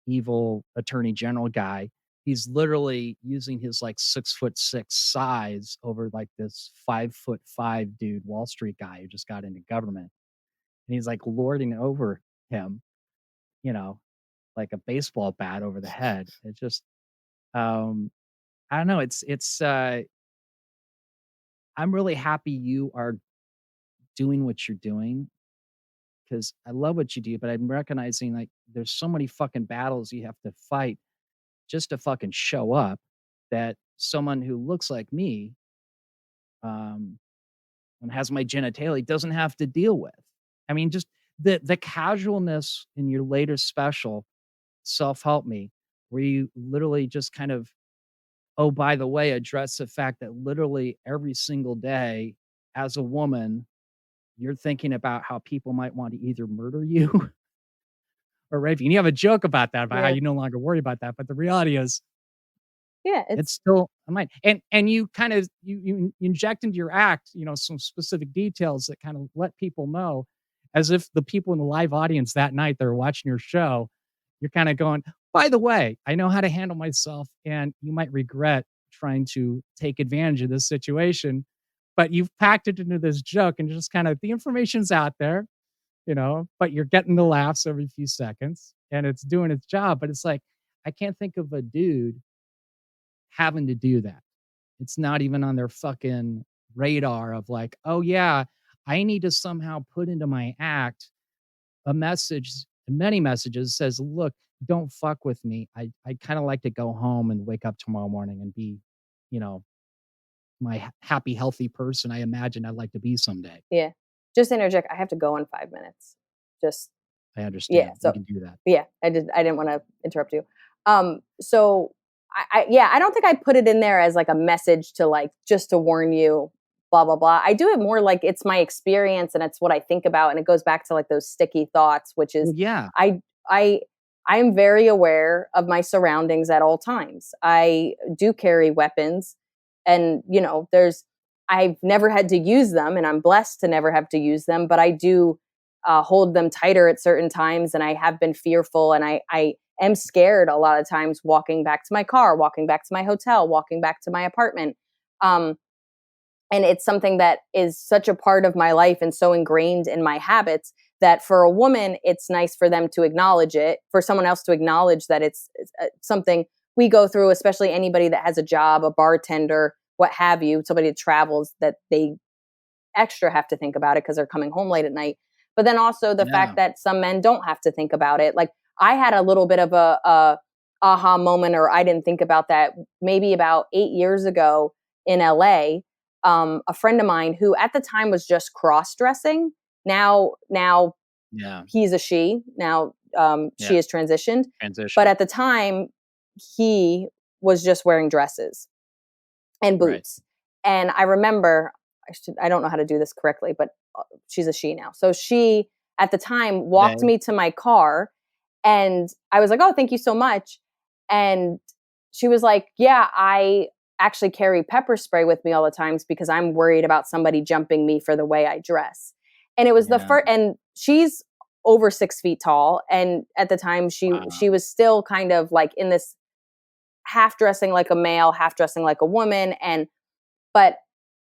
evil attorney general guy. He's literally using his like 6'6" size over like this 5'5" dude, Wall Street guy who just got into government, and he's like lording over him, like a baseball bat over the head. It just, I don't know. I'm really happy you are doing what you're doing, because I love what you do, but I'm recognizing like there's so many fucking battles you have to fight just to fucking show up that someone who looks like me, and has my genitalia doesn't have to deal with. I mean, just the casualness in your latest special, Self-Help Me, where you literally just kind of, oh, by the way, address the fact that literally every single day as a woman, you're thinking about how people might want to either murder you or rape you. And you have a joke about that, about how Yeah. you no longer worry about that. But the reality is, Yeah. it's still a mind. And you kind of you inject into your act, some specific details that kind of let people know, as if the people in the live audience that night that are watching your show, you're kind of going, by the way, I know how to handle myself, and you might regret trying to take advantage of this situation, but you've packed it into this joke, and just kind of the information's out there, but you're getting the laughs every few seconds, and it's doing its job. But it's like, I can't think of a dude having to do that. It's not even on their fucking radar of like, oh yeah, I need to somehow put into my act a message, many messages says, look, don't fuck with me. I kind of like to go home and wake up tomorrow morning and be, my happy, healthy person I imagine I'd like to be someday. Yeah. Just interject. I have to go in 5 minutes. Just I understand. Yeah, so you can do that. yeah, I didn't want to interrupt you. So I don't think I put it in there as like a message to like, just to warn you, blah, blah, blah. I do it more like it's my experience and it's what I think about. And it goes back to like those sticky thoughts, which is, Well, yeah. I'm very aware of my surroundings at all times. I do carry weapons, and I've never had to use them, and I'm blessed to never have to use them, but I do hold them tighter at certain times, and I have been fearful, and I am scared a lot of times walking back to my car, walking back to my hotel, walking back to my apartment. And it's something that is such a part of my life and so ingrained in my habits that for a woman, it's nice for them to acknowledge it, for someone else to acknowledge that it's something we go through, especially anybody that has a job, a bartender, what have you, somebody that travels, that they extra have to think about it because they're coming home late at night. But then also the fact that some men don't have to think about it. Like I had a little bit of a aha moment, or I didn't think about that maybe about 8 years ago in LA. A friend of mine who at the time was just cross-dressing. Now he's a she. Now she has transitioned. But at the time, he was just wearing dresses and boots. Right. And I remember, I don't know how to do this correctly, but she's a she now. So she, at the time, walked me to my car, and I was like, oh, thank you so much. And she was like, yeah, I actually carry pepper spray with me all the times because I'm worried about somebody jumping me for the way I dress. And it was the first, and she's over 6 feet tall. And at the time she was still kind of like in this half dressing like a male, half dressing like a woman. But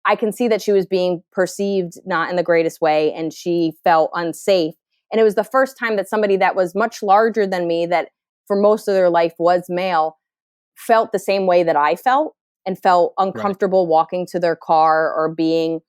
I can see that she was being perceived not in the greatest way, and she felt unsafe. And it was the first time that somebody that was much larger than me, that for most of their life was male, felt the same way that I felt, and felt uncomfortable walking to their car or being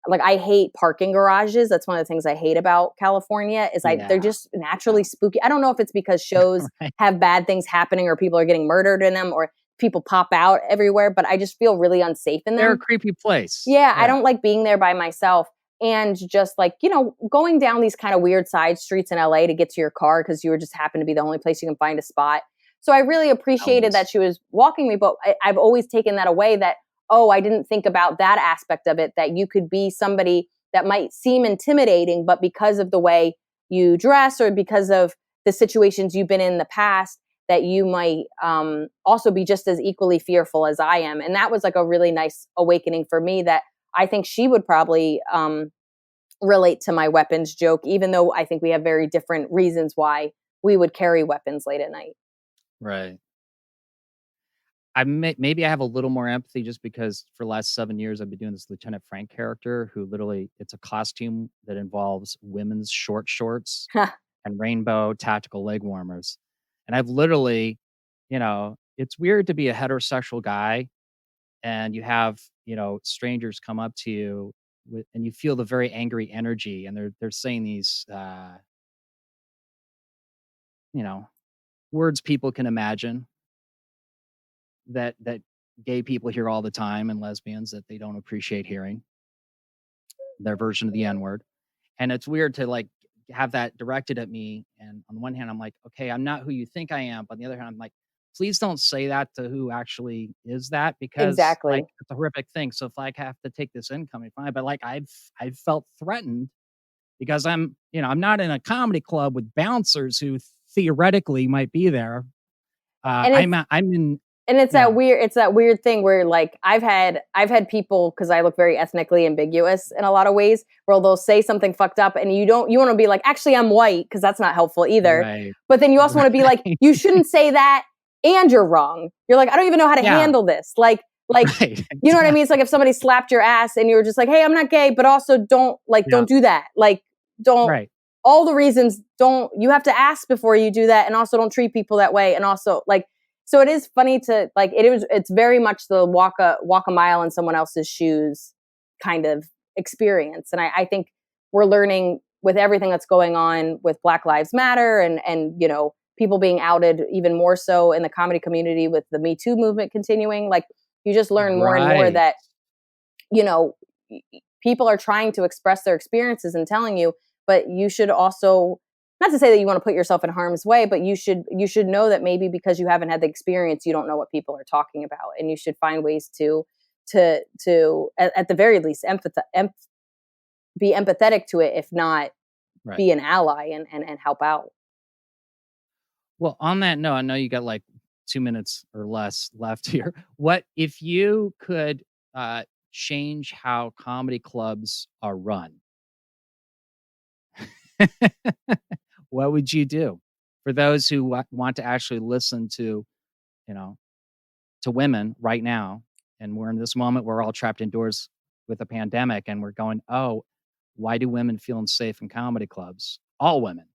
like I hate parking garages. That's one of the things I hate about California is they're Yeah. just naturally spooky. I don't know if it's because shows Right. have bad things happening or people are getting murdered in them or people pop out everywhere, but I just feel really unsafe in They're a them. creepy place. Yeah, I don't like being there by myself. And just like, you know, going down these kind of weird side streets in LA to get to your car because you were just happen to be the only place you can find a spot. So I really appreciated that she was walking me, but I've always taken that away that, oh, I didn't think about that aspect of it, that you could be somebody that might seem intimidating, but because of the way you dress or because of the situations you've been in the past, that you might also be just as equally fearful as I am. And that was like a really nice awakening for me that I think she would probably relate to my weapons joke, even though I think we have very different reasons why we would carry weapons late at night. Right. Maybe I have a little more empathy just because for the last 7 years I've been doing this Lieutenant Frank character who literally it's a costume that involves women's short shorts and rainbow tactical leg warmers. And I've literally, you know, it's weird to be a heterosexual guy and you have, you know, strangers come up to you and you feel the very angry energy and they're saying these you know, words people can imagine that gay people hear all the time and lesbians that they don't appreciate hearing their version of the N-word. And it's weird to like have that directed at me. And on the one hand, I'm like, okay, I'm not who you think I am. But on the other hand, I'm like, please don't say that to who actually is that because like Exactly. it's a horrific thing. So if I have to take this income, fine. But like I've felt threatened because I'm, you know, I'm not in a comedy club with bouncers who theoretically might be there. And I'm in. and it's Yeah. that weird thing where like I've had people, because I look very ethnically ambiguous in a lot of ways, where they'll say something fucked up and you want to be like, actually I'm white, because that's not helpful either. Right. But then you also want to be like, you shouldn't say that and you're wrong. You're like, I don't even know how to handle this. Like Right. you know what I mean? It's like if somebody slapped your ass and you were just like, hey, I'm not gay, but also don't do that. Like don't Right. all the reasons, you have to ask before you do that, and also don't treat people that way, and also like, so it is funny to like it's very much the walk a mile in someone else's shoes kind of experience. And I think we're learning with everything that's going on with Black Lives Matter and you know, people being outed even more so in the comedy community with the Me Too movement continuing. Like you just learn more and more that, you know, people are trying to express their experiences and telling you, but you should also, not to say that you want to put yourself in harm's way, but you should know that maybe because you haven't had the experience, you don't know what people are talking about, and you should find ways to at the very least be empathetic to it, if not be an ally and help out. Well, on that note, I know you got like 2 minutes or less left here. What if you could change how comedy clubs are run? What would you do for those who want to actually listen to, you know, to women right now? And we're in this moment, we're all trapped indoors with a pandemic and we're going, oh, why do women feel unsafe in comedy clubs? All women.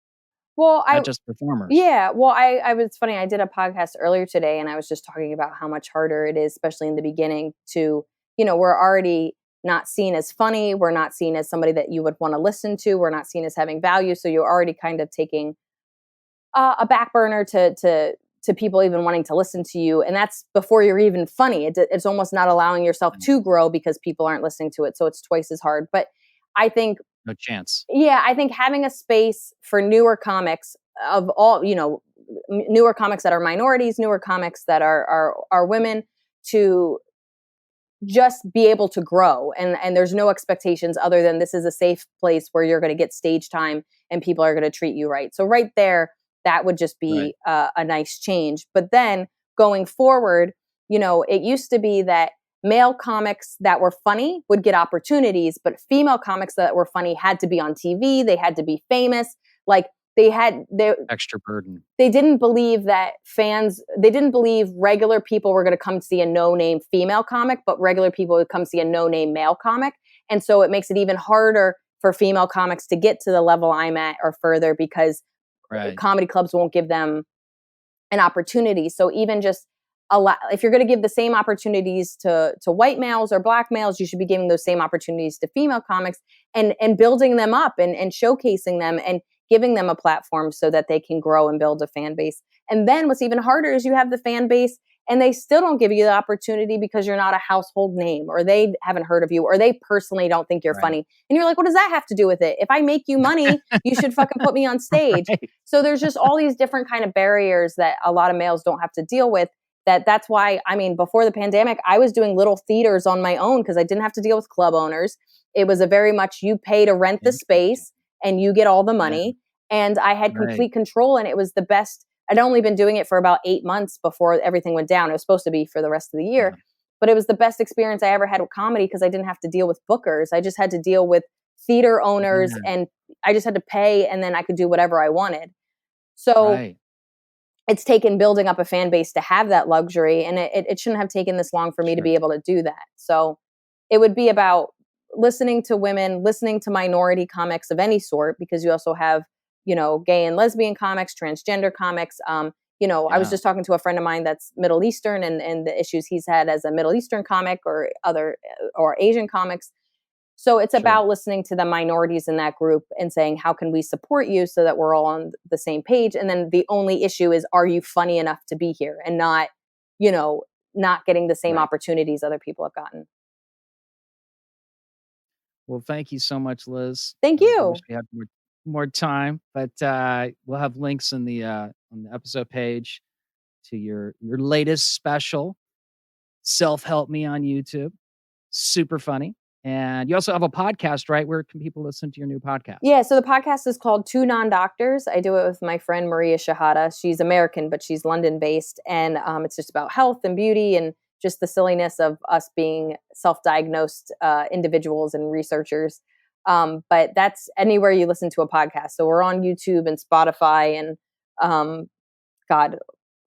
Well, not just performers. Yeah. Well, I was funny. I did a podcast earlier today and I was just talking about how much harder it is, especially in the beginning to, you know, we're already not seen as funny. We're not seen as somebody that you would want to listen to. We're not seen as having value. So you're already kind of taking a back burner to people even wanting to listen to you. And that's before you're even funny. It's almost not allowing yourself to grow because people aren't listening to it. So it's twice as hard. But I think no chance. Yeah, I think having a space for newer comics of all, you know, newer comics that are minorities, newer comics that are women, to just be able to grow, and there's no expectations other than this is a safe place where you're going to get stage time and people are going to treat you right. So right there, that would just be a nice change. But then going forward, you know, it used to be that male comics that were funny would get opportunities, but female comics that were funny had to be on TV. They had to be famous. Like they had their extra burden. They didn't believe that they didn't believe regular people were going to come see a no-name female comic, but regular people would come see a no-name male comic. And so it makes it even harder for female comics to get to the level I'm at or further because comedy clubs won't give them an opportunity. So even just if you're going to give the same opportunities to white males or black males, you should be giving those same opportunities to female comics and building them up and showcasing them and giving them a platform so that they can grow and build a fan base. And then what's even harder is you have the fan base and they still don't give you the opportunity because you're not a household name, or they haven't heard of you, or they personally don't think you're funny. And you're like, what does that have to do with it? If I make you money, you should fucking put me on stage. Right. So there's just all these different kind of barriers that a lot of males don't have to deal with. That's why, I mean, before the pandemic, I was doing little theaters on my own because I didn't have to deal with club owners. It was a very much you pay to rent the space and you get all the money. Yeah. And I had complete control, and it was the best. I'd only been doing it for about 8 months before everything went down. It was supposed to be for the rest of the year, but it was the best experience I ever had with comedy because I didn't have to deal with bookers. I just had to deal with theater owners and I just had to pay, and then I could do whatever I wanted. So it's taken building up a fan base to have that luxury, and it shouldn't have taken this long for me to be able to do that. So it would be about listening to women, listening to minority comics of any sort, because you also have, you know, gay and lesbian comics, transgender comics. I was just talking to a friend of mine that's Middle Eastern and the issues he's had as a Middle Eastern comic or Asian comics. So it's about listening to the minorities in that group and saying, how can we support you so that we're all on the same page? And then the only issue is, are you funny enough to be here and not getting the same opportunities other people have gotten? Well, thank you so much, Liz. Thank you. I wish we had more time, but we'll have links on the episode page to your latest special, Self-Help Me, on YouTube. Super funny. And you also have a podcast, right? Where can people listen to your new podcast? Yeah, so the podcast is called Two Non-Doctors. I do it with my friend Maria Shahada. She's American, but she's London-based. And it's just about health and beauty and just the silliness of us being self-diagnosed individuals and researchers. But that's anywhere you listen to a podcast. So we're on YouTube and Spotify and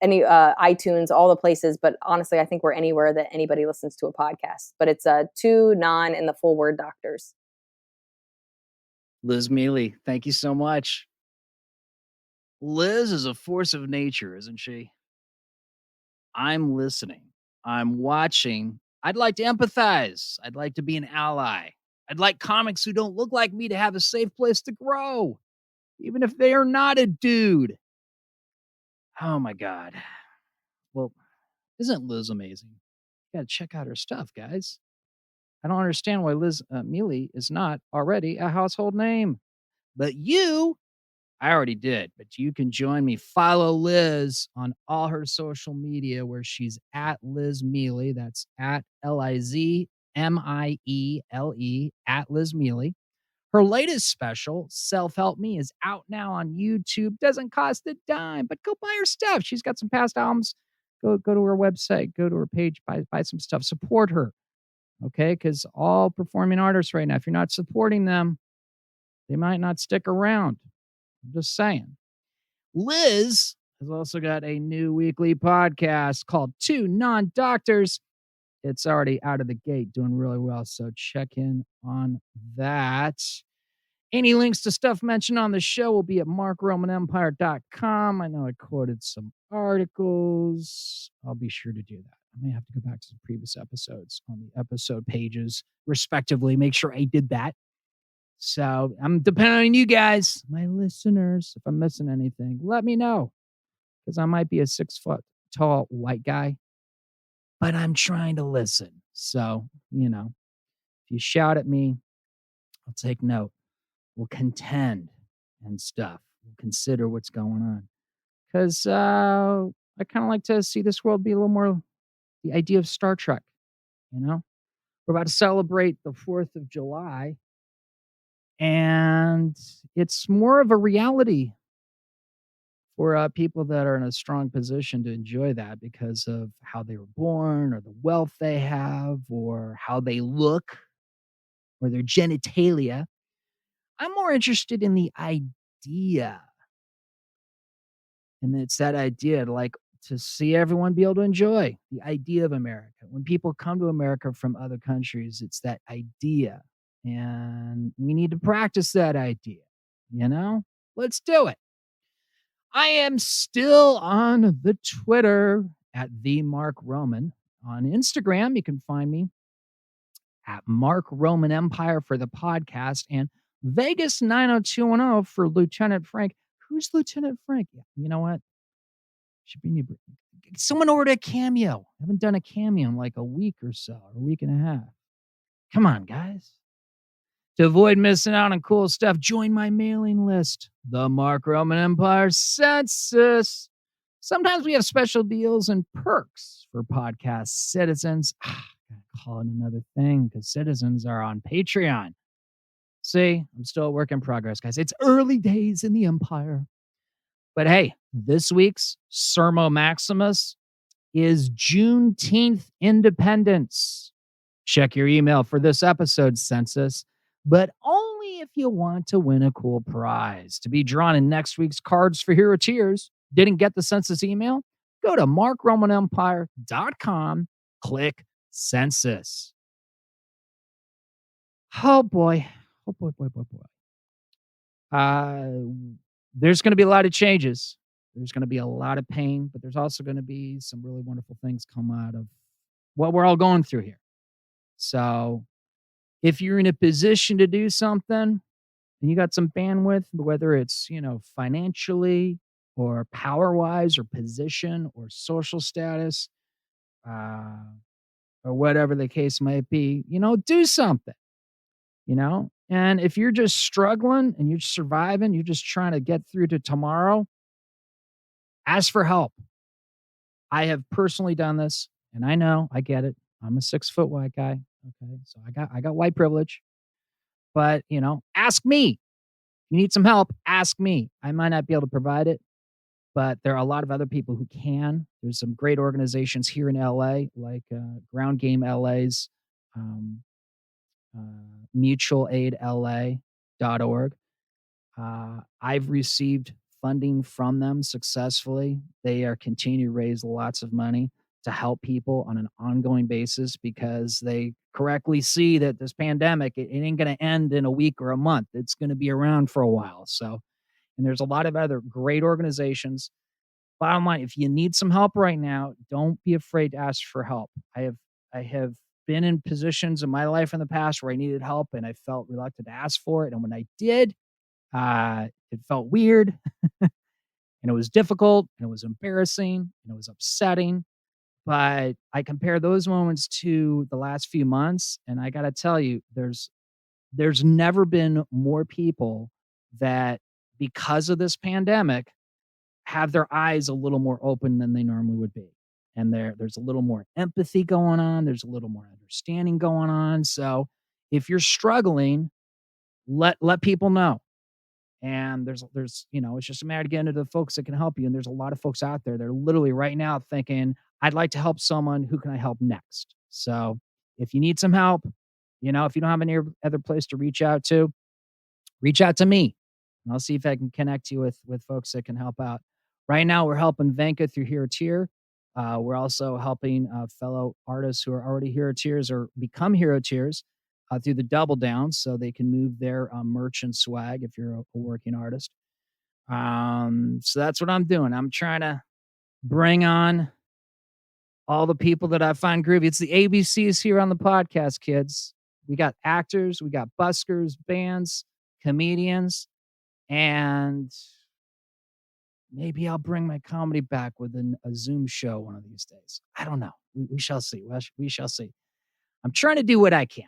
any iTunes, all the places. But honestly, I think we're anywhere that anybody listens to a podcast. But it's Two Non in the full word Doctors. Liz Miele, thank you so much. Liz is a force of nature, isn't she? I'm listening. I'm watching. I'd like to empathize. I'd like to be an ally. I'd like comics who don't look like me to have a safe place to grow, even if they are not a dude. Oh my God. Well, isn't Liz amazing? You gotta check out her stuff, guys. I don't understand why Liz Miele is not already a household name. But I already did, but you can join me. Follow Liz on all her social media where she's at Liz Miele. That's at LizMiele, at Liz Miele. Her latest special, Self-Help Me, is out now on YouTube. Doesn't cost a dime, but go buy her stuff. She's got some past albums. Go to her website, go to her page, buy some stuff, support her. Okay? Because all performing artists right now, if you're not supporting them, they might not stick around. I'm just saying. Liz has also got a new weekly podcast called Two Non-Doctors. It's already out of the gate, doing really well, so check in on that. Any links to stuff mentioned on the show will be at markromanempire.com. I know I quoted some articles. I'll be sure to do that. I may have to go back to some previous episodes on the episode pages, respectively. Make sure I did that. So I'm depending on you guys, my listeners. If I'm missing anything, let me know. Because I might be a 6 foot tall white guy, but I'm trying to listen. So, if you shout at me, I'll take note. We'll contend and stuff. We'll consider what's going on. Because I kind of like to see this world be a little more the idea of Star Trek. We're about to celebrate the 4th of July. And it's more of a reality for people that are in a strong position to enjoy that because of how they were born or the wealth they have or how they look or their genitalia. I'm more interested in the idea. And it's that idea to see everyone be able to enjoy the idea of America. When people come to America from other countries, it's that idea. And we need to practice that idea. Let's do it. I am still on the Twitter at the Mark Roman. On Instagram, you can find me at Mark Roman Empire for the podcast, and Vegas 90210 for Lieutenant Frank. Who's Lieutenant Frank? Yeah, you know what? Should be someone ordered a cameo. I haven't done a cameo in like a week or so, or a week and a half. Come on, guys. To avoid missing out on cool stuff, join my mailing list, the Mark Roman Empire Census. Sometimes we have special deals and perks for podcast citizens. Gotta call it another thing because citizens are on Patreon. See, I'm still a work in progress, guys. It's early days in the empire. But hey, this week's Sermo Maximus is Juneteenth Independence. Check your email for this episode's census, but only if you want to win a cool prize. To be drawn in next week's Cards for Hero Tiers, didn't get the census email? Go to markromanempire.com, click census. Oh boy. There's going to be a lot of changes. There's going to be a lot of pain, but there's also going to be some really wonderful things come out of what we're all going through here. So if you're in a position to do something and you got some bandwidth, whether it's, financially or power-wise or position or social status, or whatever the case might be, do something, And if you're just struggling and you're surviving, you're just trying to get through to tomorrow, ask for help. I have personally done this, and I know, I get it. I'm a 6-foot white guy. Okay. So I got white privilege. But, ask me. If you need some help, ask me. I might not be able to provide it, but there are a lot of other people who can. There's some great organizations here in LA, like Ground Game LA's mutualaidla.org. I've received funding from them successfully. They are continuing to raise lots of money to help people on an ongoing basis because they correctly see that this pandemic, it ain't going to end in a week or a month. It's going to be around for a while. So, and there's a lot of other great organizations. Bottom line, if you need some help right now, don't be afraid to ask for help. I have been in positions in my life in the past where I needed help and I felt reluctant to ask for it. And when I did, it felt weird and it was difficult and it was embarrassing and it was upsetting. But I compare those moments to the last few months, and I got to tell you, there's never been more people that, because of this pandemic, have their eyes a little more open than they normally would be. And there's a little more empathy going on. There's a little more understanding going on. So if you're struggling, let people know. And there's it's just a matter of getting to the folks that can help you. And there's a lot of folks out there that are literally right now thinking, I'd like to help someone. Who can I help next? So if you need some help, if you don't have any other place to reach out to me. And I'll see if I can connect you with folks that can help out. Right now, we're helping Venka through Hero Tier. We're also helping fellow artists who are already Hero Tiers or become Hero Tiers through the Double Down so they can move their merch and swag if you're a working artist. So that's what I'm doing. I'm trying to bring on all the people that I find groovy. It's the ABCs here on the podcast, kids. We got actors, we got buskers, bands, comedians, and maybe I'll bring my comedy back with a Zoom show one of these days. I don't know. We shall see. We shall see. I'm trying to do what I can.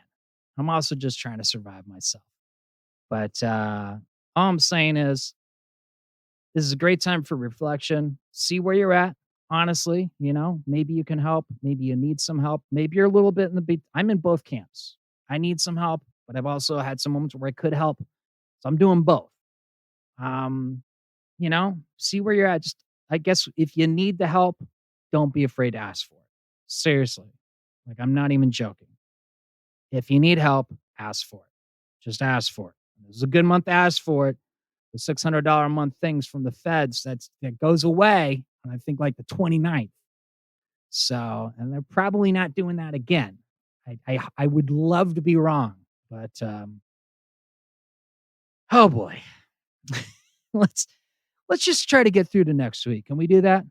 I'm also just trying to survive myself. But all I'm saying is this is a great time for reflection. See where you're at. Honestly, maybe you can help. Maybe you need some help. Maybe you're a little bit in the beat. I'm in both camps. I need some help, but I've also had some moments where I could help. So I'm doing both. See where you're at. Just, I guess if you need the help, don't be afraid to ask for it. Seriously. Like, I'm not even joking. If you need help, ask for it. Just ask for it. This is a good month to ask for it. The $600 a month things from the feds, that goes away on, I think, like the 29th. So, and they're probably not doing that again. I would love to be wrong, but oh boy. Let's just try to get through to next week. Can we do that?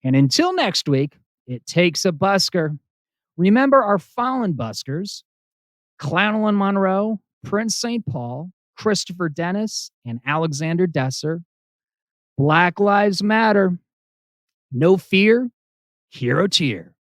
And until next week, it takes a busker. Remember our fallen buskers: Clownell and Monroe, Prince St. Paul, Christopher Dennis, and Alexander Desser. Black Lives Matter. No fear, hero cheer.